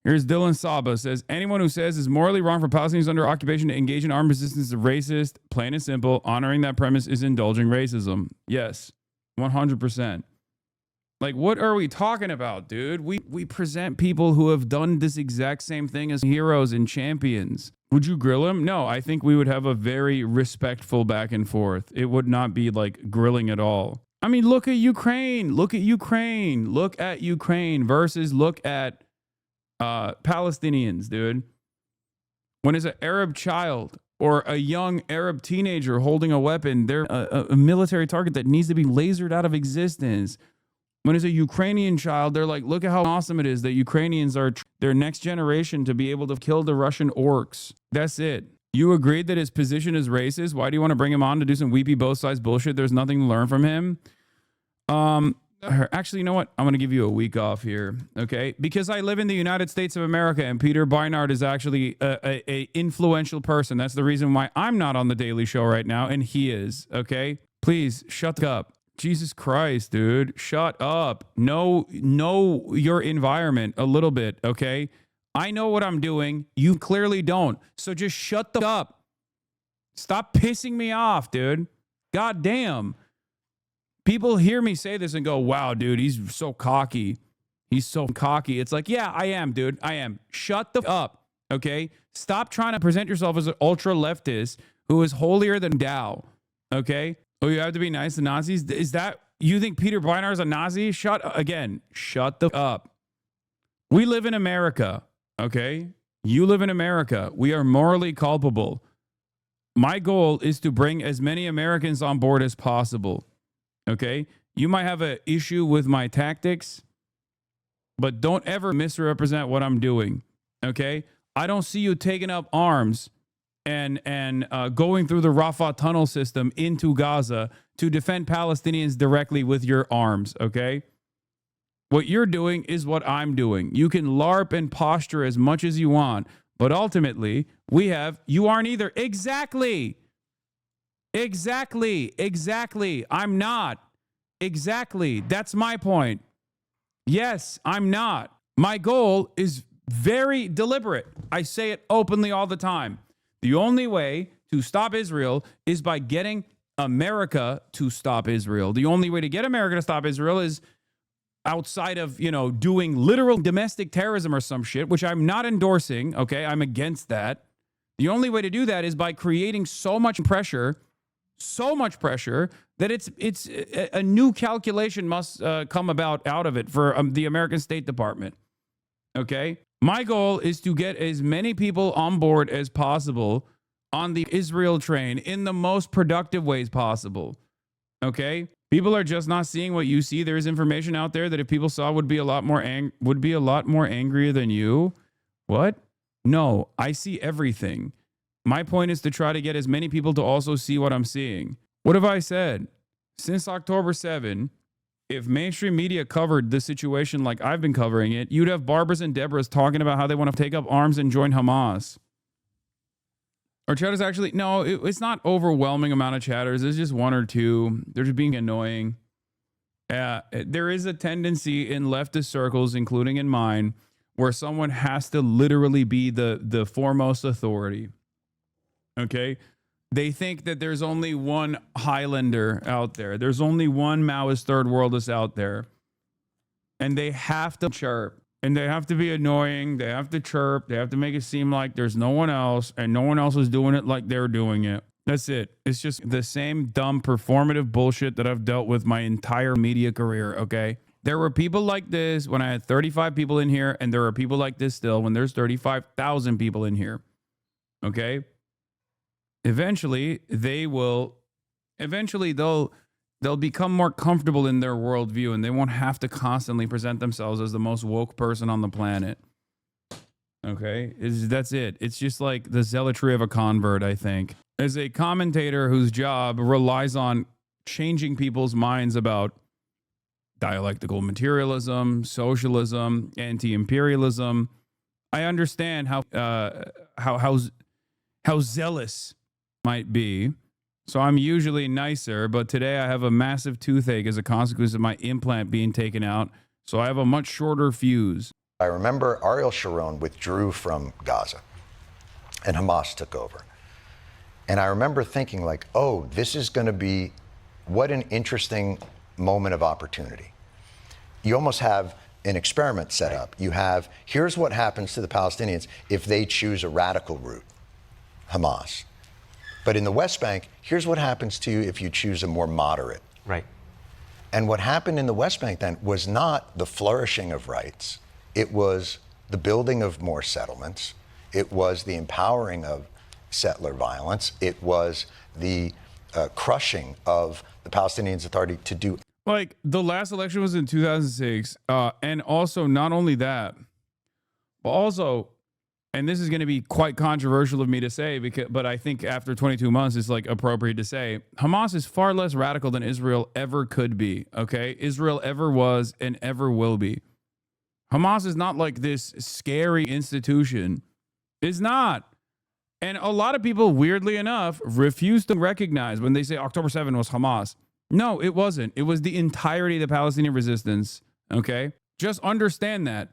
here's Dylan Saba says, anyone who says it's morally wrong for Palestinians under occupation to engage in armed resistance is racist. Plain and simple. Honoring that premise is indulging racism. Yes, 100%. Like, what are we talking about, dude? We present people who have done this exact same thing as heroes and champions. Would you grill him? No, I think we would have a very respectful back and forth. It would not be like grilling at all. I mean, look at Ukraine. Look at Ukraine. Look at Ukraine versus look at Palestinians, dude. When it's an Arab child or a young Arab teenager holding a weapon, they're a military target that needs to be lasered out of existence. When it's a Ukrainian child, they're like, look at how awesome it is that Ukrainians are their next generation to be able to kill the Russian orcs. That's it. You agreed that his position is racist. Why do you want to bring him on to do some weepy both sides bullshit? There's nothing to learn from him. Actually, you know what? I'm going to give you a week off here, okay? Because I live in the United States of America, and Peter Beinart is actually a influential person. That's the reason why I'm not on The Daily Show right now, and he is, okay? Please, shut up. Jesus Christ, dude. Shut up. Know your environment a little bit, okay? I know what I'm doing. You clearly don't. So just shut the up. Stop pissing me off, dude. God damn. People hear me say this and go, wow, dude, he's so cocky. He's so cocky. It's like, yeah, I am, dude. I am. Shut the up. Okay. Stop trying to present yourself as an ultra leftist who is holier than thou. Okay. Oh, you have to be nice to Nazis. Is that, you think Peter Beinart is a Nazi? Shut the up. We live in America. Okay. You live in America. We are morally culpable. My goal is to bring as many Americans on board as possible. Okay. You might have an issue with my tactics, but don't ever misrepresent what I'm doing. Okay. I don't see you taking up arms and going through the Rafah tunnel system into Gaza to defend Palestinians directly with your arms. Okay. What you're doing is what I'm doing. You can LARP and posture as much as you want, but ultimately you aren't either. Exactly. I'm not. Exactly. That's my point. Yes, I'm not. My goal is very deliberate. I say it openly all the time. The only way to stop Israel is by getting America to stop Israel. The only way to get America to stop Israel is outside of, doing literal domestic terrorism or some shit, which I'm not endorsing. Okay. I'm against that. The only way to do that is by creating so much pressure that it's a new calculation must come about out of it for the American State Department. Okay. My goal is to get as many people on board as possible on the Israel train in the most productive ways possible. Okay. People are just not seeing what you see. There is information out there that if people saw would be a lot more angrier than you. What? No, I see everything. My point is to try to get as many people to also see what I'm seeing. What have I said? Since October 7, if mainstream media covered the situation like I've been covering it, you'd have Barbaras and Deborahs talking about how they want to take up arms and join Hamas. Our chatters actually, no, it's not overwhelming amount of chatters. It's just one or two. They're just being annoying. There is a tendency in leftist circles, including in mine, where someone has to literally be the foremost authority. Okay? They think that there's only one Highlander out there. There's only one Maoist third worldist out there. And they have to chirp. And they have to be annoying. They have to chirp. They have to make it seem like there's no one else. And no one else is doing it like they're doing it. That's it. It's just the same dumb performative bullshit that I've dealt with my entire media career, okay? There were people like this when I had 35 people in here. And there are people like this still when there's 35,000 people in here. Okay? Eventually they'll become more comfortable in their worldview and they won't have to constantly present themselves as the most woke person on the planet. Okay? That's it. It's just like the zealotry of a convert, I think. As a commentator whose job relies on changing people's minds about dialectical materialism, socialism, anti-imperialism, I understand how zealous might be. So I'm usually nicer, but today I have a massive toothache as a consequence of my implant being taken out. So I have a much shorter fuse. I remember Ariel Sharon withdrew from Gaza and Hamas took over. And I remember thinking like, oh, this is going to be, what an interesting moment of opportunity. You almost have an experiment set up. You have, here's what happens to the Palestinians if they choose a radical route, Hamas. But in the West Bank, here's what happens to you if you choose a more moderate. Right. And what happened in the West Bank then was not the flourishing of rights. It was the building of more settlements. It was the empowering of settler violence. It was the crushing of the Palestinians' authority to do. Like, the last election was in 2006. And also, not only that, but also, and this is going to be quite controversial of me to say, but I think after 22 months, it's like appropriate to say, Hamas is far less radical than Israel ever could be. Okay. Israel ever was and ever will be. Hamas is not like this scary institution. It's not. And a lot of people, weirdly enough, refuse to recognize when they say October 7 was Hamas. No, it wasn't. It was the entirety of the Palestinian resistance. Okay. Just understand that.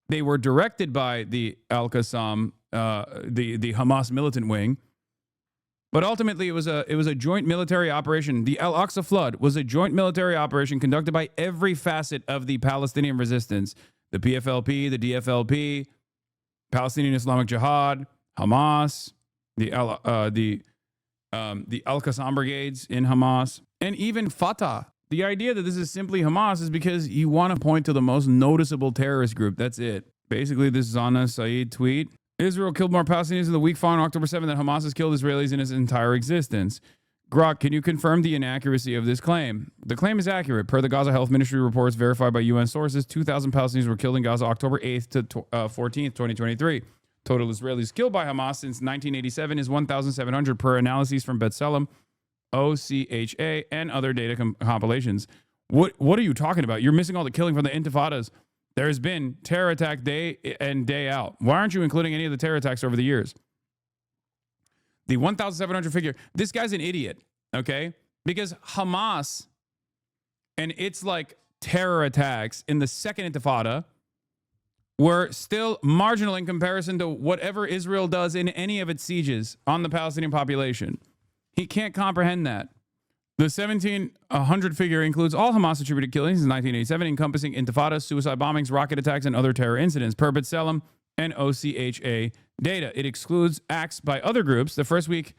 They were directed by the Al-Qassam, the Hamas militant wing. But ultimately, it was a joint military operation. The Al-Aqsa Flood was a joint military operation conducted by every facet of the Palestinian resistance: the PFLP, the DFLP, Palestinian Islamic Jihad, Hamas, the Al-Qassam brigades in Hamas, and even Fatah. The idea that this is simply Hamas is because you want to point to the most noticeable terrorist group. That's it. Basically, this Zana Saeed tweet: Israel killed more Palestinians in the week following October 7th than Hamas has killed Israelis in its entire existence. Grok, can you confirm the inaccuracy of this claim? The claim is accurate. Per the Gaza Health Ministry reports verified by UN sources, 2,000 Palestinians were killed in Gaza October 8th to 14th, 2023. Total Israelis killed by Hamas since 1987 is 1,700 per analyses from B'Tselem, OCHA, and other data compilations. What are you talking about? You're missing all the killing from the intifadas. There's been terror attack day in, day out. Why aren't you including any of the terror attacks over the years? The 1,700 figure, this guy's an idiot, okay? Because Hamas and its like terror attacks in the second intifada were still marginal in comparison to whatever Israel does in any of its sieges on the Palestinian population. He can't comprehend that. The 1,700 figure includes all Hamas attributed killings since 1987, encompassing intifadas, suicide bombings, rocket attacks, and other terror incidents, per B'Tselem and OCHA data. It excludes acts by other groups. The first week,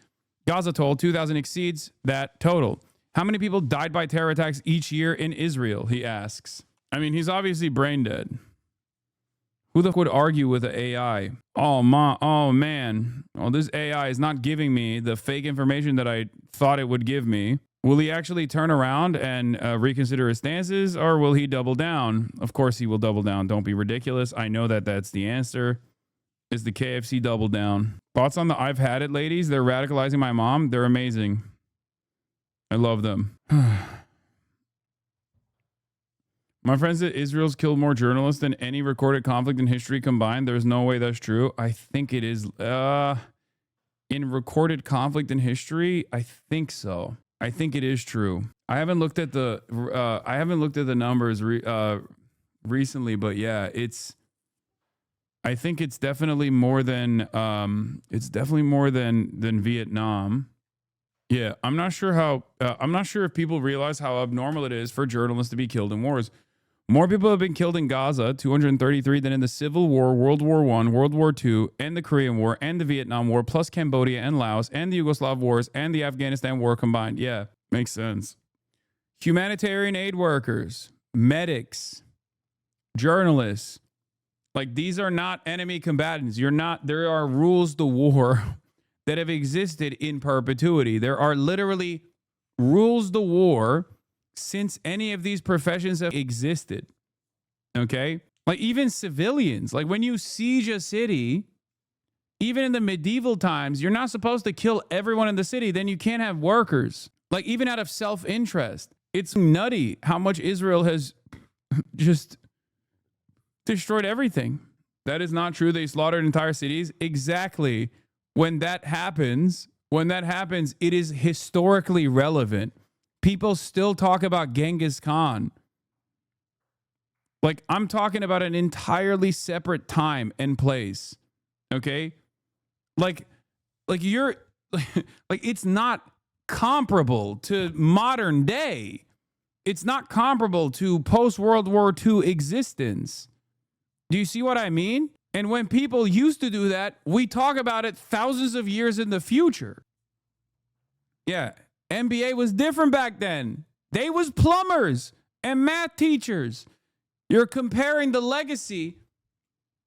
Gaza told 2,000 exceeds that total. How many people died by terror attacks each year in Israel, he asks. I mean, he's obviously brain dead. Who the fuck would argue with the AI? Oh man. Well, this AI is not giving me the fake information that I thought it would give me. Will he actually turn around and reconsider his stances, or will he double down? Of course he will double down. Don't be ridiculous. I know that that's the answer. Is the KFC double down? Thoughts on the I've had it ladies? They're radicalizing my mom. They're amazing. I love them. My friend said Israel's killed more journalists than any recorded conflict in history combined. There's no way that's true. I think it is. In recorded conflict in history, I think so. I think it is true. I haven't looked at the numbers recently, but yeah, I think it's definitely more than Vietnam. Yeah, I'm not sure if people realize how abnormal it is for journalists to be killed in wars. More people have been killed in Gaza, 233, than in the Civil War, World War I, World War II, and the Korean War, and the Vietnam War, plus Cambodia and Laos, and the Yugoslav wars, and the Afghanistan war combined. Yeah, makes sense. Humanitarian aid workers, medics, journalists, like these are not enemy combatants. There are rules to war that have existed in perpetuity. There are literally rules to war since any of these professions have existed. Okay? Like even civilians, like when you siege a city, even in the medieval times, you're not supposed to kill everyone in the city. Then you can't have workers. Like even out of self-interest. It's nutty how much Israel has just destroyed everything. That is not true. They slaughtered entire cities. Exactly. When that happens, it is historically relevant. People still talk about Genghis Khan. Like, I'm talking about an entirely separate time and place. Okay? Like you're like it's not comparable to modern day. It's not comparable to post-World War II existence. Do you see what I mean? And when people used to do that, we talk about it thousands of years in the future. Yeah, NBA was different back then. They was plumbers and math teachers. You're comparing the legacy.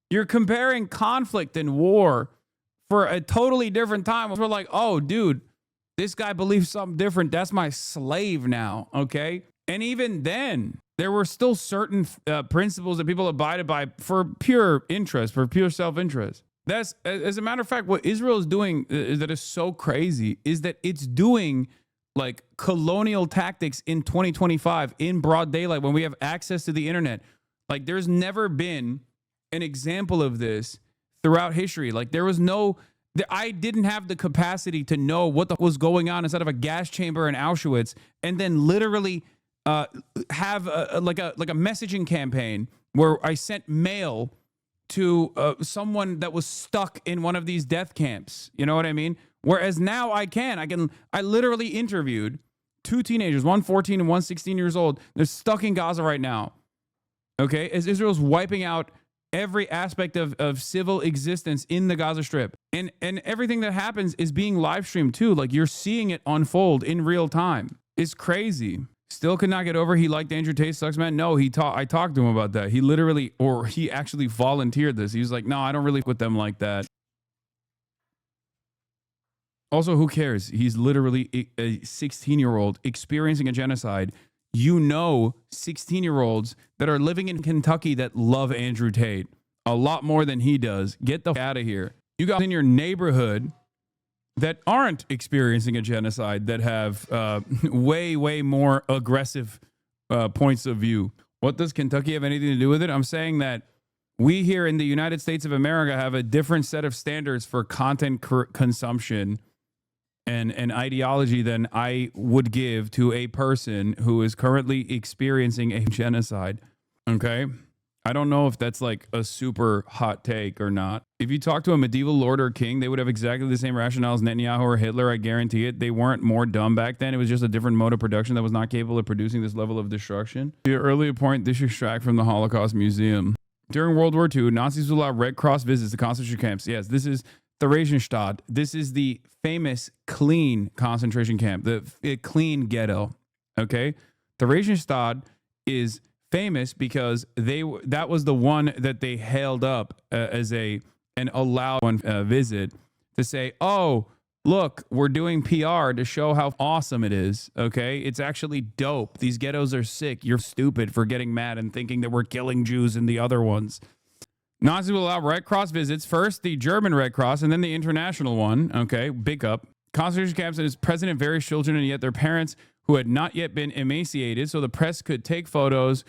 You're comparing conflict and war for a totally different time. We're like, oh, dude, this guy believes something different. That's my slave now, okay? And even then, there were still certain principles that people abided by for pure interest, for pure self-interest. That's, as a matter of fact, what Israel is doing that is so crazy is that it's doing like colonial tactics in 2025 in broad daylight when we have access to the internet. Like there's never been an example of this throughout history. Like there was I didn't have the capacity to know what was going on inside of a gas chamber in Auschwitz and then literally have a messaging campaign where I sent mail to someone that was stuck in one of these death camps. You know what I mean? Whereas now I literally interviewed 2 teenagers, one 14 and one 16 years old. They're stuck in Gaza right now. Okay. As Israel's wiping out every aspect of civil existence in the Gaza Strip. And everything that happens is being live streamed too. Like you're seeing it unfold in real time. It's crazy. Still could not get over he liked Andrew Tate sucks, man. No, I talked to him about that. He actually volunteered this. He was like, no, I don't really with them like that. Also, who cares? He's literally a 16-year-old experiencing a genocide. 16-year-olds that are living in Kentucky that love Andrew Tate a lot more than he does. Get the f out of here. You got in your neighborhood that aren't experiencing a genocide that have way, way more aggressive points of view. What does Kentucky have anything to do with it? I'm saying that we here in the United States of America have a different set of standards for content consumption and ideology than I would give to a person who is currently experiencing a genocide. Okay? I don't know if that's like a super hot take or not. If you talk to a medieval lord or king, they would have exactly the same rationale as Netanyahu or Hitler. I guarantee it. They weren't more dumb back then. It was just a different mode of production that was not capable of producing this level of destruction. To your earlier point, this should extract from the Holocaust Museum. During World War II, Nazis would allow Red Cross visits to concentration camps. Yes, this is Theresienstadt. This is the famous clean concentration camp, the clean ghetto. Okay, Theresienstadt is famous because that was the one that they hailed up as and allowed one visit to say, oh, look, we're doing PR to show how awesome it is. Okay, it's actually dope. These ghettos are sick. You're stupid for getting mad and thinking that we're killing Jews in the other ones. Nazis will allow Red Cross visits, first the German Red Cross and then the international one. Okay, big up. Concentration camps and its president, various children, and yet their parents who had not yet been emaciated, so the press could take photos,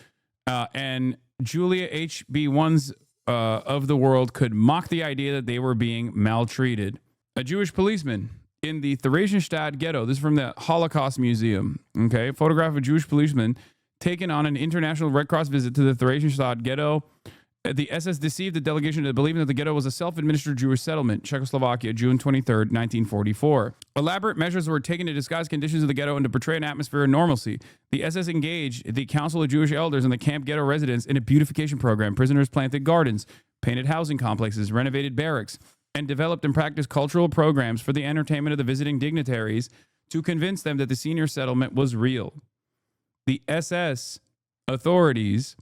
and Julia HB1s of the world could mock the idea that they were being maltreated. A Jewish policeman in the Theresienstadt ghetto, this is from the Holocaust Museum, okay, photograph of a Jewish policeman taken on an international Red Cross visit to the Theresienstadt ghetto. The SS deceived the delegation into believing that the ghetto was a self-administered Jewish settlement, Czechoslovakia, June 23rd, 1944. Elaborate measures were taken to disguise conditions of the ghetto and to portray an atmosphere of normalcy. The SS engaged the Council of Jewish Elders and the camp ghetto residents in a beautification program. Prisoners planted gardens, painted housing complexes, renovated barracks, and developed and practiced cultural programs for the entertainment of the visiting dignitaries to convince them that the senior settlement was real. The SS authorities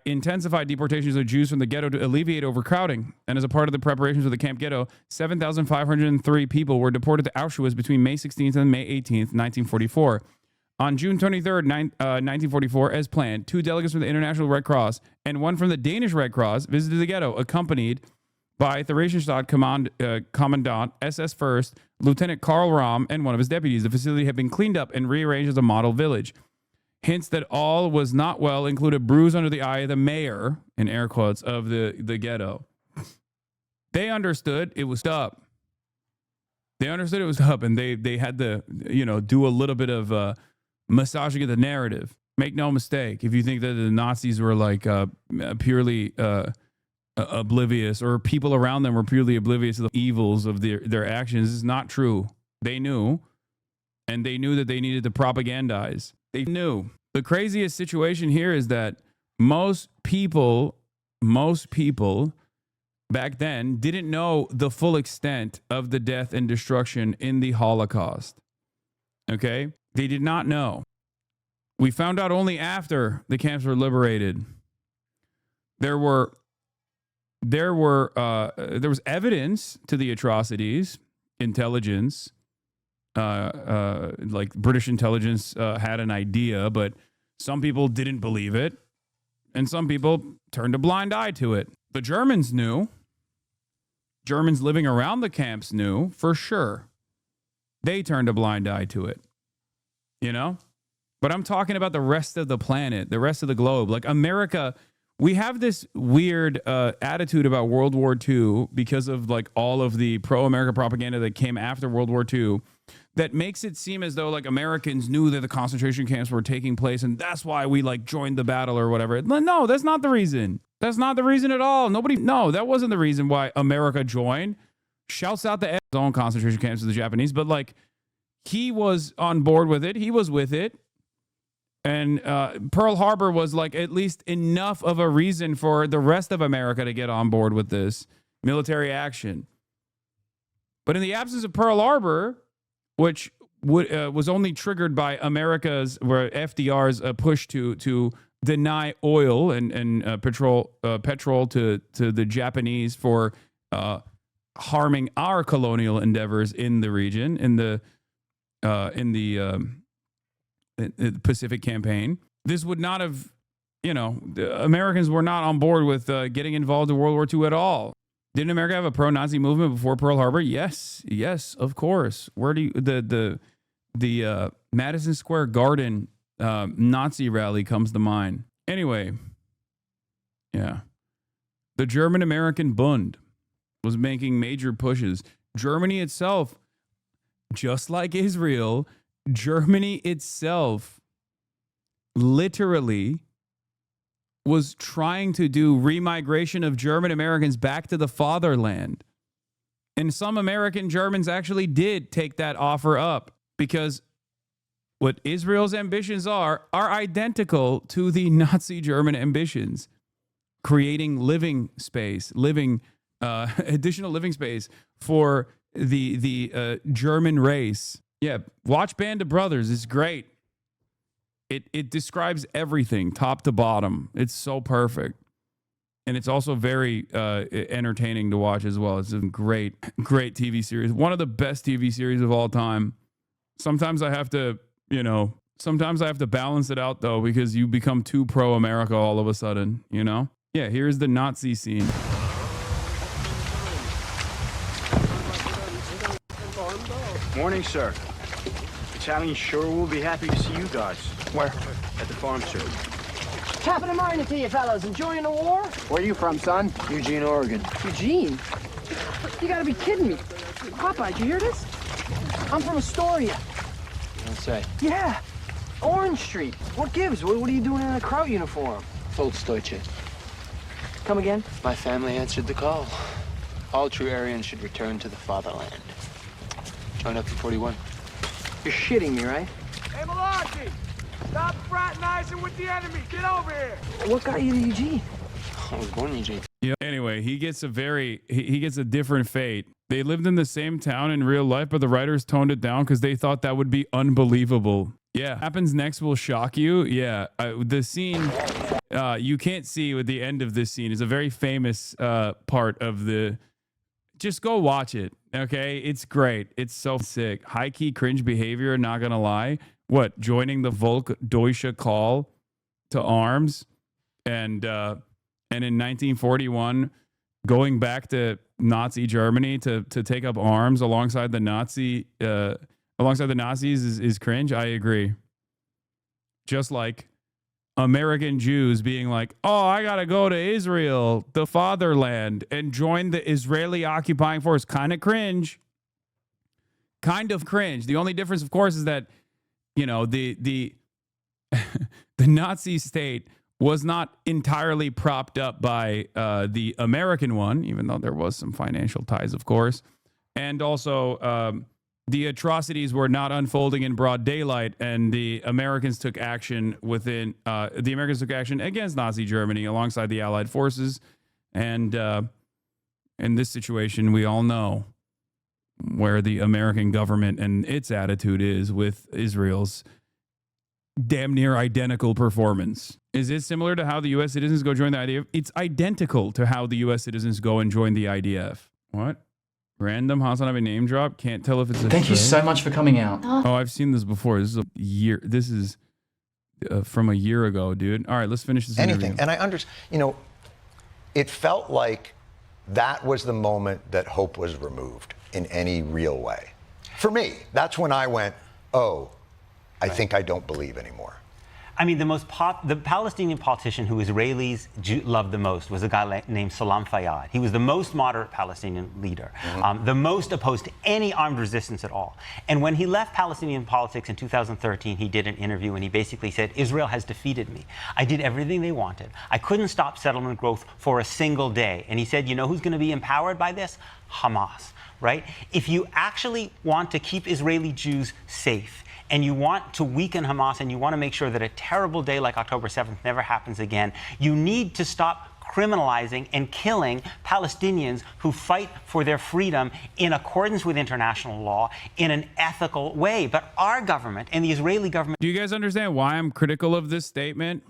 intensified deportations of Jews from the ghetto to alleviate overcrowding. And as a part of the preparations for the camp ghetto, 7,503 people were deported to Auschwitz between May 16th and May 18th, 1944. On June 23rd, 1944, as planned, 2 delegates from the International Red Cross and 1 from the Danish Red Cross visited the ghetto, accompanied by Theresienstadt Commandant SS First, Lieutenant Karl Rahm, and 1 of his deputies. The facility had been cleaned up and rearranged as a model village. Hints that all was not well include a bruise under the eye of the mayor, in air quotes, of the ghetto. They understood it was up. They understood it was up, and they had to, do a little bit of massaging of the narrative. Make no mistake, if you think that the Nazis were like purely oblivious, or people around them were purely oblivious to the evils of their actions, it's not true. They knew, and they knew that they needed to propagandize. They knew. The craziest situation here is that most people back then didn't know the full extent of the death and destruction in the Holocaust. Okay? They did not know. We found out only after the camps were liberated. There was evidence to the atrocities, intelligence, like British intelligence had an idea, but some people didn't believe it, and some people turned a blind eye to it. The Germans knew. Germans living around the camps knew for sure. They turned a blind eye to it, But I'm talking about the rest of the planet, the rest of the globe. Like America, we have this weird attitude about World War II because of like all of the pro-America propaganda that came after World War II. That makes it seem as though like Americans knew that the concentration camps were taking place and that's why we like joined the battle or whatever. No, that's not the reason. That's not the reason at all. That wasn't the reason why America joined. shouts out the own concentration camps to the Japanese, but like he was on board with it. He was with it. And Pearl Harbor was like at least enough of a reason for the rest of America to get on board with this military action. But in the absence of Pearl Harbor, which was only triggered by America's, where FDR's push to deny oil and petrol to the Japanese for harming our colonial endeavors in the region, in the Pacific campaign. This would not have, the Americans were not on board with getting involved in World War II at all. Didn't America have a pro-Nazi movement before Pearl Harbor? Yes, of course. Where do you, the Madison Square Garden Nazi rally comes to mind. Anyway, yeah. The German-American Bund was making major pushes. Germany itself, just like Israel, Germany itself literally was trying to do remigration of German Americans back to the fatherland. And some American Germans actually did take that offer up because what Israel's ambitions are identical to the Nazi German ambitions, creating living space, additional living space for the German race. Yeah, watch Band of Brothers. It's great. It describes everything top to bottom. It's so perfect. And it's also very entertaining to watch as well. It's a great TV series. One of the best TV series of all time. Sometimes I have to, balance it out though, because you become too pro-America all of a sudden, Yeah, here's the Nazi scene. Morning, sir. Italian sure will be happy to see you guys. Where? At the farm, sir. Top of the morning to you fellas. Enjoying the war? Where are you from, son? Eugene, Oregon. Eugene? You gotta be kidding me. Papa, did you hear this? I'm from Astoria. You don't say. Yeah. Orange Street. What gives? What are you doing in a Kraut uniform? Volksdeutsche. Come again? My family answered the call. All true Aryans should return to the fatherland. Join up in 41. You're shitting me, right? Hey, Malachi! Stop fraternizing with the enemy! Get over here! What got you to Eugene? I was born in Eugene. Yeah. Anyway, he gets a different fate. They lived in the same town in real life, but the writers toned it down because they thought that would be unbelievable. Yeah. Happens next will shock you. Yeah. The scene you can't see with the end of this scene is a very famous part of the. Just go watch it. Okay. It's great. It's so sick. High key cringe behavior. Not going to lie. What? Joining the Volksdeutsche call to arms and in 1941, going back to Nazi Germany to take up arms alongside the Nazis is cringe. I agree. Just like American Jews being like, oh, I got to go to Israel, the fatherland, and join the Israeli occupying force. Kind of cringe. Kind of cringe. The only difference, of course, is that, the Nazi state was not entirely propped up by the American one, even though there was some financial ties, of course. And also, the atrocities were not unfolding in broad daylight, and the Americans took action against Nazi Germany alongside the Allied forces. And in this situation, we all know where the American government and its attitude is with Israel's damn near identical performance. Is it similar to how the U.S. citizens go join the IDF? It's identical to how the U.S. citizens go and join the IDF. What? Random HasanAbi name drop? Can't tell if it's a Thank you so much for coming out. Oh, I've seen this before. This is a year. This is from a year ago, dude. All right, let's finish this interview. And I understand, it felt like that was the moment that hope was removed in any real way. For me, that's when I went, oh, I think I don't believe anymore. I mean, the Palestinian politician who Israelis loved the most was a guy named Salam Fayyad. He was the most moderate Palestinian leader, the most opposed to any armed resistance at all. And when he left Palestinian politics in 2013, he did an interview and he basically said, Israel has defeated me. I did everything they wanted. I couldn't stop settlement growth for a single day. And he said, you know who's going to be empowered by this? Hamas, right? If you actually want to keep Israeli Jews safe, and you want to weaken Hamas, and you want to make sure that a terrible day like October 7th never happens again, you need to stop criminalizing and killing Palestinians who fight for their freedom in accordance with international law in an ethical way. But our government and the Israeli government... Do you guys understand why I'm critical of this statement?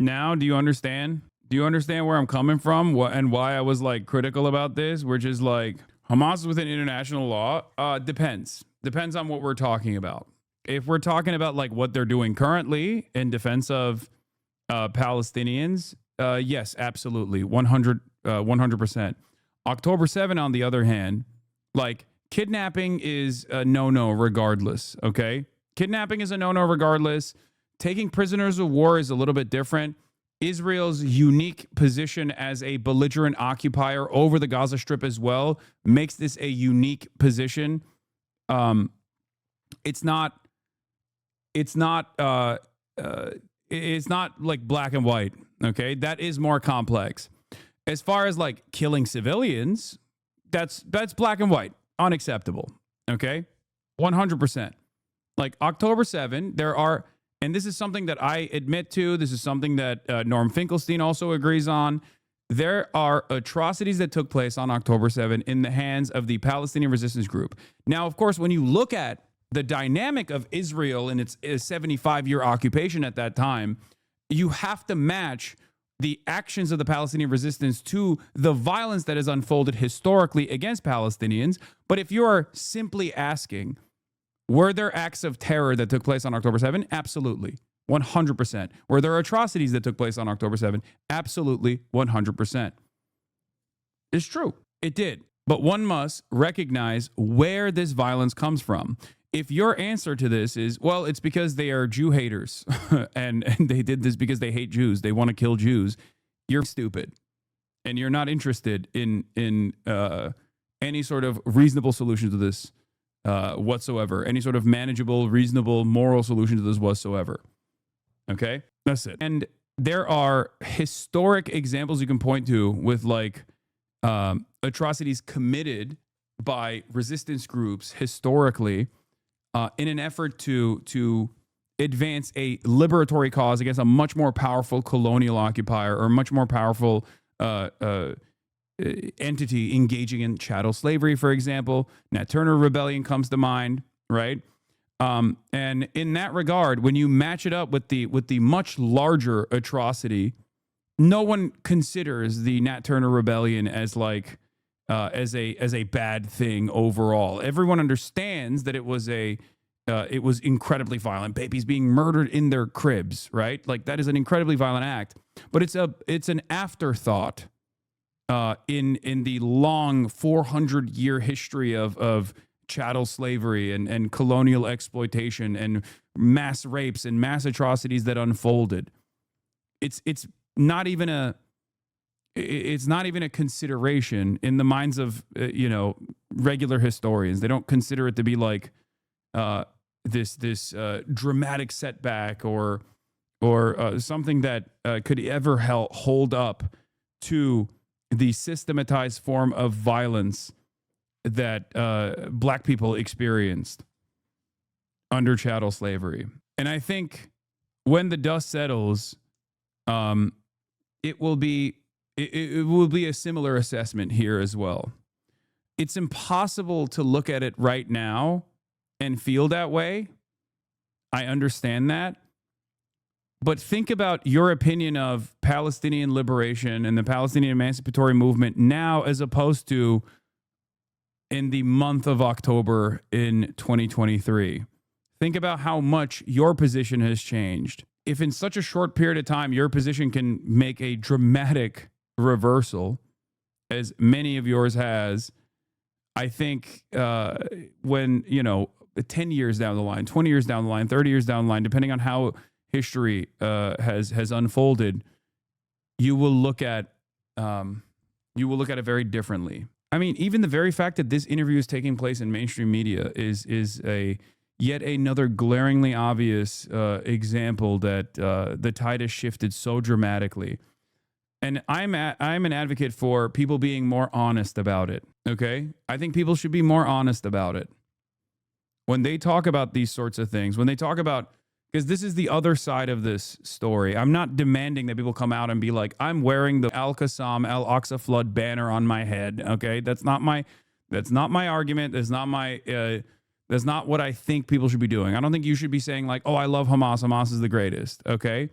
Now, do you understand? Do you understand where I'm coming from and why I was like critical about this? Which is like, Hamas is within international law? Depends. Depends on what we're talking about. If we're talking about like what they're doing currently in defense of Palestinians, yes, absolutely, 100%. October 7, on the other hand, like kidnapping is a no-no regardless, okay? Kidnapping is a no-no regardless. Taking prisoners of war is a little bit different. Israel's unique position as a belligerent occupier over the Gaza Strip as well makes this a unique position. It's not like black and white, okay? That is more complex. As far as like killing civilians, that's black and white, unacceptable, okay? 100%. Like October 7, there are, and this is something that I admit to, this is something that Norm Finkelstein also agrees on, there are atrocities that took place on October 7 in the hands of the Palestinian Resistance Group. Now, of course, when you look at the dynamic of Israel in its 75-year occupation at that time, you have to match the actions of the Palestinian resistance to the violence that has unfolded historically against Palestinians. But if you are simply asking, were there acts of terror that took place on October 7? Absolutely, 100%. Were there atrocities that took place on October 7? Absolutely, 100%. It's true. It did. But one must recognize where this violence comes from. If your answer to this is, well, it's because they are Jew haters and they did this because they hate Jews, they want to kill Jews, you're stupid. And you're not interested in any sort of reasonable solution to this whatsoever, any sort of manageable, reasonable, moral solution to this whatsoever. Okay? That's it. And there are historic examples you can point to with like atrocities committed by resistance groups historically in an effort to advance a liberatory cause against a much more powerful colonial occupier or much more powerful entity engaging in chattel slavery, for example. Nat Turner Rebellion comes to mind, right? And in that regard, when you match it up with the much larger atrocity, no one considers the Nat Turner Rebellion as like as a bad thing overall. Everyone understands that it was incredibly violent. Babies being murdered in their cribs, right? Like that is an incredibly violent act. But it's an afterthought in the long 400-year history of chattel slavery and colonial exploitation and mass rapes and mass atrocities that unfolded. It's not even a consideration in the minds of regular historians. They don't consider it to be like this dramatic setback or something that could ever hold up to the systematized form of violence that black people experienced under chattel slavery. And I think when the dust settles, it will be a similar assessment here as well. It's impossible to look at it right now and feel that way. I understand that. But think about your opinion of Palestinian liberation and the Palestinian emancipatory movement now as opposed to in the month of October in 2023. Think about how much your position has changed. If in such a short period of time your position can make a dramatic reversal, as many of yours has, I think when, 10 years down the line, 20 years down the line, 30 years down the line, depending on how history has unfolded, you will look at it very differently. I mean, even the very fact that this interview is taking place in mainstream media is a yet another glaringly obvious example that the tide has shifted so dramatically. And I'm an advocate for people being more honest about it. Okay, I think people should be more honest about it when they talk about these sorts of things. When they talk about, because this is the other side of this story. I'm not demanding that people come out and be like, I'm wearing the Al-Qassam, Al-Aqsa flood banner on my head. Okay, that's not my argument. That's not what I think people should be doing. I don't think you should be saying like, oh, I love Hamas. Hamas is the greatest. Okay,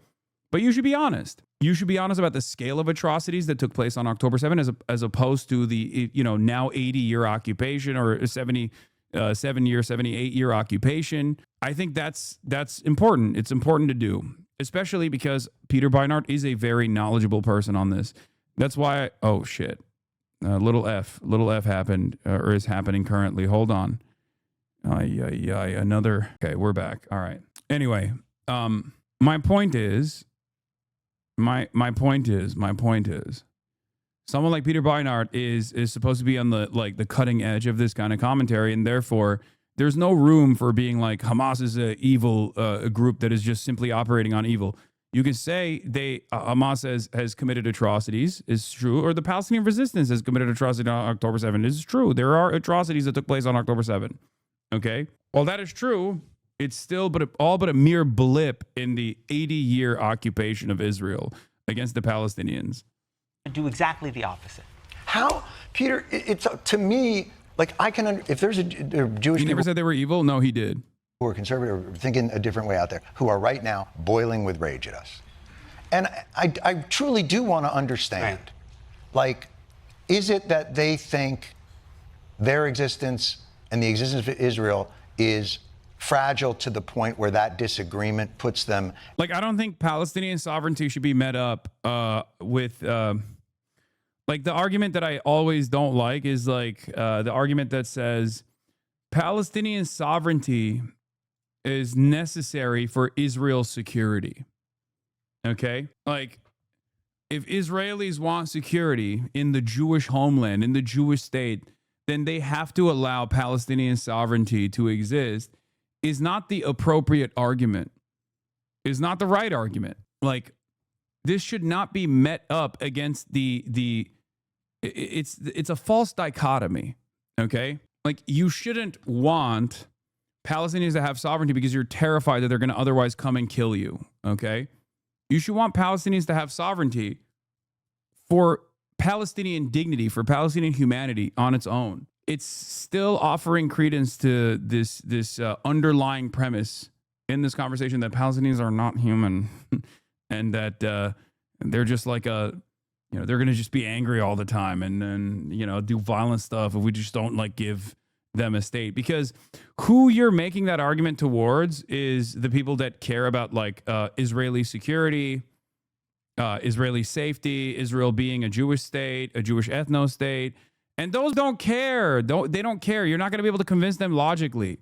but you should be honest. You should be honest about the scale of atrocities that took place on October 7th, as opposed to the now 80-year occupation or 78-year occupation. I think that's important. It's important to do, especially because Peter Beinart is a very knowledgeable person on this. That's why. Oh shit! Little F happened or is happening currently. Hold on. Another. Okay, we're back. All right. Anyway, my point is, someone like Peter Beinart is supposed to be on the cutting edge of this kind of commentary, and therefore there's no room for being like Hamas is a evil group that is just simply operating on evil. You can say Hamas has committed atrocities, is true, or the Palestinian resistance has committed atrocities on October 7th, is true. There are atrocities that took place on October 7th. Okay, well that is true. It's still all but a mere blip in the 80-year occupation of Israel against the Palestinians. Do exactly the opposite. How, Peter? It's to me like I can. If there's a Jewish He never people said they were evil. No, he did. Who are conservative, or thinking a different way out there, who are right now boiling with rage at us, and I truly do want to understand. Right. Like, is it that they think their existence and the existence of Israel is fragile to the point where that disagreement puts them? Like, I don't think Palestinian sovereignty should be met up with like the argument that I always don't like is like the argument that says Palestinian sovereignty is necessary for Israel's security. Okay? Like, if Israelis want security in the Jewish homeland, in the Jewish state, then they have to allow Palestinian sovereignty to exist, is not the appropriate argument, is not the right argument. Like, this should not be met up against it's a false dichotomy, okay? Like, you shouldn't want Palestinians to have sovereignty because you're terrified that they're going to otherwise come and kill you, okay? You should want Palestinians to have sovereignty for Palestinian dignity, for Palestinian humanity on its own. It's still offering credence to this underlying premise in this conversation that Palestinians are not human and that they're just like they're going to just be angry all the time and then, do violent stuff if we just don't like give them a state. Because who you're making that argument towards is the people that care about like Israeli security, Israeli safety, Israel being a Jewish state, a Jewish ethnostate. And those don't care. They don't care. You're not going to be able to convince them logically.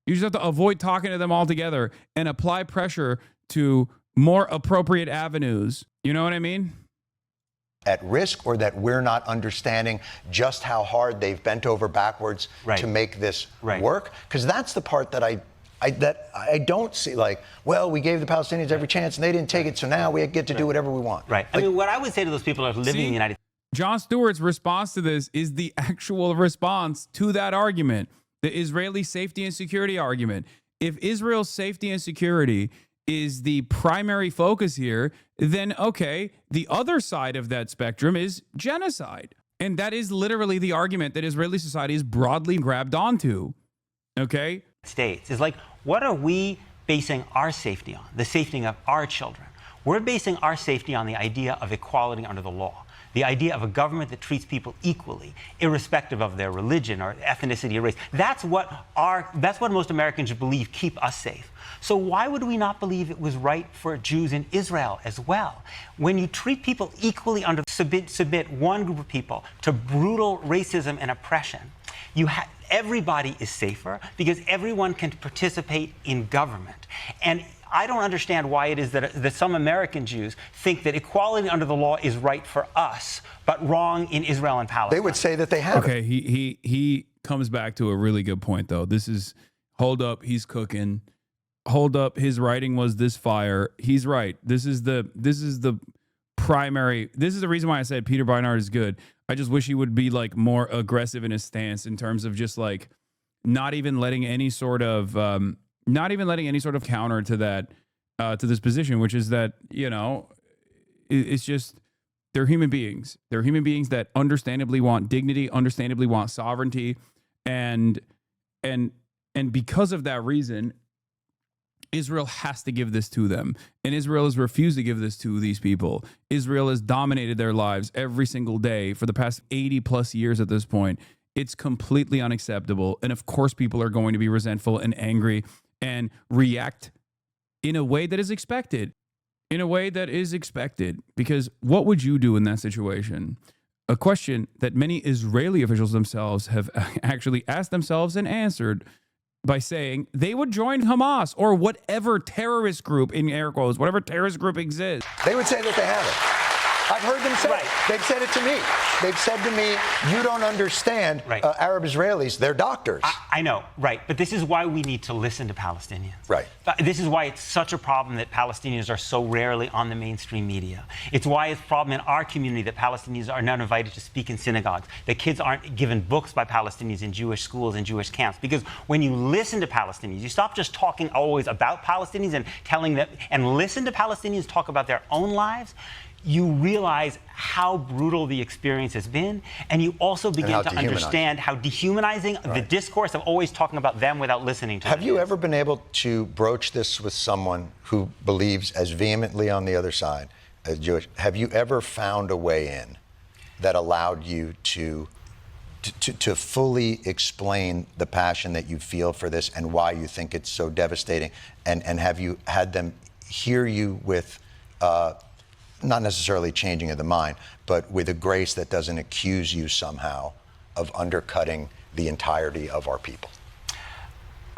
You just have to avoid talking to them altogether and apply pressure to more appropriate avenues. You know what I mean? At risk, or that we're not understanding just how hard they've bent over backwards to make this work? Because that's the part that I don't see. Like, well, we gave the Palestinians every chance and they didn't take it, so now we get to do whatever we want. Right. Like, I mean, what I would say to those people who are living in the United States. Jon Stewart's response to this is the actual response to that argument, the Israeli safety and security argument. If Israel's safety and security is the primary focus here, then okay, the other side of that spectrum is genocide. And that is literally the argument that Israeli society is broadly grabbed onto. Okay? States is like, what are we basing our safety on? The safety of our children. We're basing our safety on the idea of equality under the law. The idea of a government that treats people equally, irrespective of their religion or ethnicity or race. That's what most Americans believe keep us safe. So why would we not believe it was right for Jews in Israel as well? When you treat people equally submit one group of people to brutal racism and oppression, everybody is safer because everyone can participate in government. And I don't understand why it is that some American Jews think that equality under the law is right for us, but wrong in Israel and Palestine. They would say that they have. Okay, he comes back to a really good point, though. This is, hold up, he's cooking. Hold up, his writing was this fire. He's right. This is the primary. This is the reason why I said Peter Beinart is good. I just wish he would be like more aggressive in his stance in terms of just like not even letting any sort of counter to that, to this position, which is that, you know, it's just, they're human beings. They're human beings that understandably want dignity, understandably want sovereignty, and because of that reason, Israel has to give this to them. And Israel has refused to give this to these people. Israel has dominated their lives every single day for the past 80 plus years at this point. It's completely unacceptable. And of course, people are going to be resentful and angry and react in a way that is expected. Because what would you do in that situation? A question that many Israeli officials themselves have actually asked themselves and answered by saying they would join Hamas or whatever terrorist group, in air quotes, whatever terrorist group exists. They would say that they haven't. I've heard them say it. They've said it to me. They've said to me, you don't understand Arab Israelis, they're doctors. I know, right. But this is why we need to listen to Palestinians. Right. This is why it's such a problem that Palestinians are so rarely on the mainstream media. It's why it's a problem in our community that Palestinians are not invited to speak in synagogues, that kids aren't given books by Palestinians in Jewish schools and Jewish camps. Because when you listen to Palestinians, you stop just talking always about Palestinians and telling them, and listen to Palestinians talk about their own lives, you realize how brutal the experience has been, and you also begin to understand how dehumanizing the discourse of always talking about them without listening to them. Have you ever been able to broach this with someone who believes as vehemently on the other side as Jewish? Have you ever found a way in that allowed you to fully explain the passion that you feel for this and why you think it's so devastating? And have you had them hear you with not necessarily changing of the mind, but with a grace that doesn't accuse you somehow of undercutting the entirety of our people?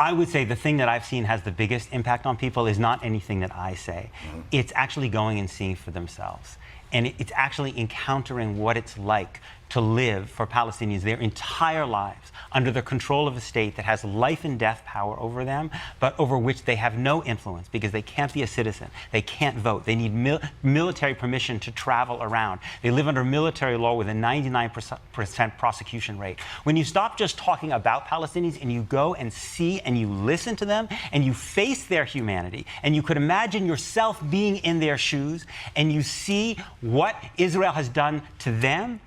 I would say the thing that I've seen has the biggest impact on people is not anything that I say. It's actually going and seeing for themselves. And it's actually encountering what it's like to live for Palestinians their entire lives under the control of a state that has life and death power over them, but over which they have no influence because they can't be a citizen. They can't vote. They need military permission to travel around. They live under military law with a 99% prosecution rate. When you stop just talking about Palestinians and you go and see and you listen to them and you face their humanity and you could imagine yourself being in their shoes and you see what Israel has done to them,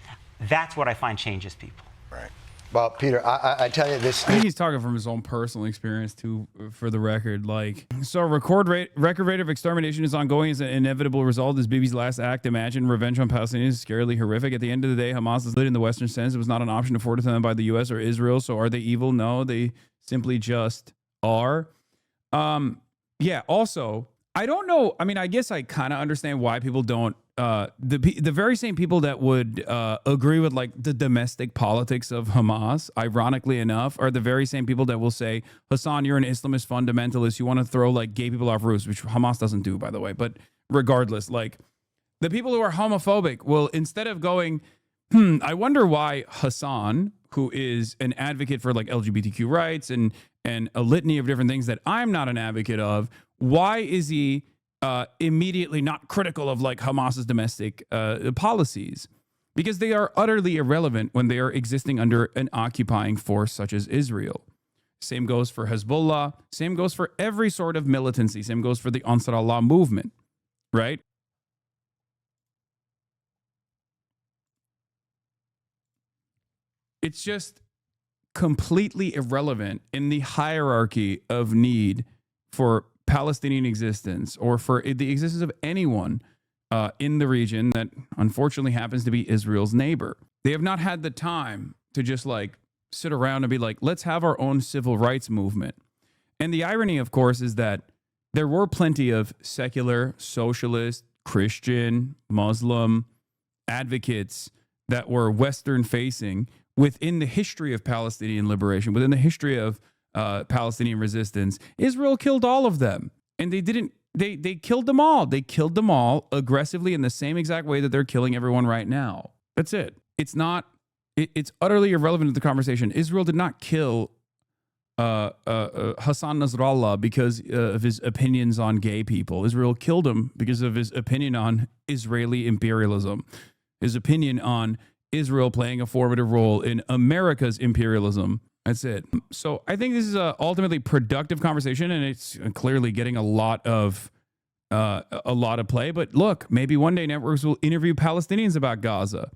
that's what I find changes people. Right. Well, Peter, I tell you this. I think he's talking from his own personal experience too, for the record. Like, so record rate of extermination is ongoing as an inevitable result of this Bibi's last act. Imagine revenge on Palestinians is scarily horrific. At the end of the day, Hamas is lit in the Western sense. It was not an option afforded to them by the U.S. or Israel. So are they evil? No, they simply just are. Yeah. Also, I don't know. I mean, I guess I kind of understand why people don't. The very same people that would agree with like the domestic politics of Hamas, ironically enough, are the very same people that will say, Hasan, you're an Islamist fundamentalist. You want to throw like gay people off roofs, which Hamas doesn't do, by the way. But regardless, like the people who are homophobic will, instead of going, I wonder why Hasan, who is an advocate for like LGBTQ rights and a litany of different things that I'm not an advocate of, why is he immediately not critical of like Hamas's domestic policies? Because they are utterly irrelevant when they are existing under an occupying force such as Israel. Same goes for Hezbollah. Same goes for every sort of militancy. Same goes for the Ansar Allah movement, right? It's just completely irrelevant in the hierarchy of need for Palestinian existence or for the existence of anyone in the region that unfortunately happens to be Israel's neighbor. They have not had the time to just like sit around and be like, let's have our own civil rights movement. And the irony, of course, is that there were plenty of secular, socialist, Christian, Muslim advocates that were Western facing within the history of Palestinian liberation, within the history of Palestinian resistance. Israel killed all of them. And they didn't, they killed them all. They killed them all aggressively in the same exact way that they're killing everyone right now. That's it. It's not, it's utterly irrelevant to the conversation. Israel did not kill Hasan Nasrallah because of his opinions on gay people. Israel killed him because of his opinion on Israeli imperialism, his opinion on Israel playing a formative role in America's imperialism. That's it. So I think this is a ultimately productive conversation, and it's clearly getting a lot of play. But look, maybe one day networks will interview Palestinians about Gaza.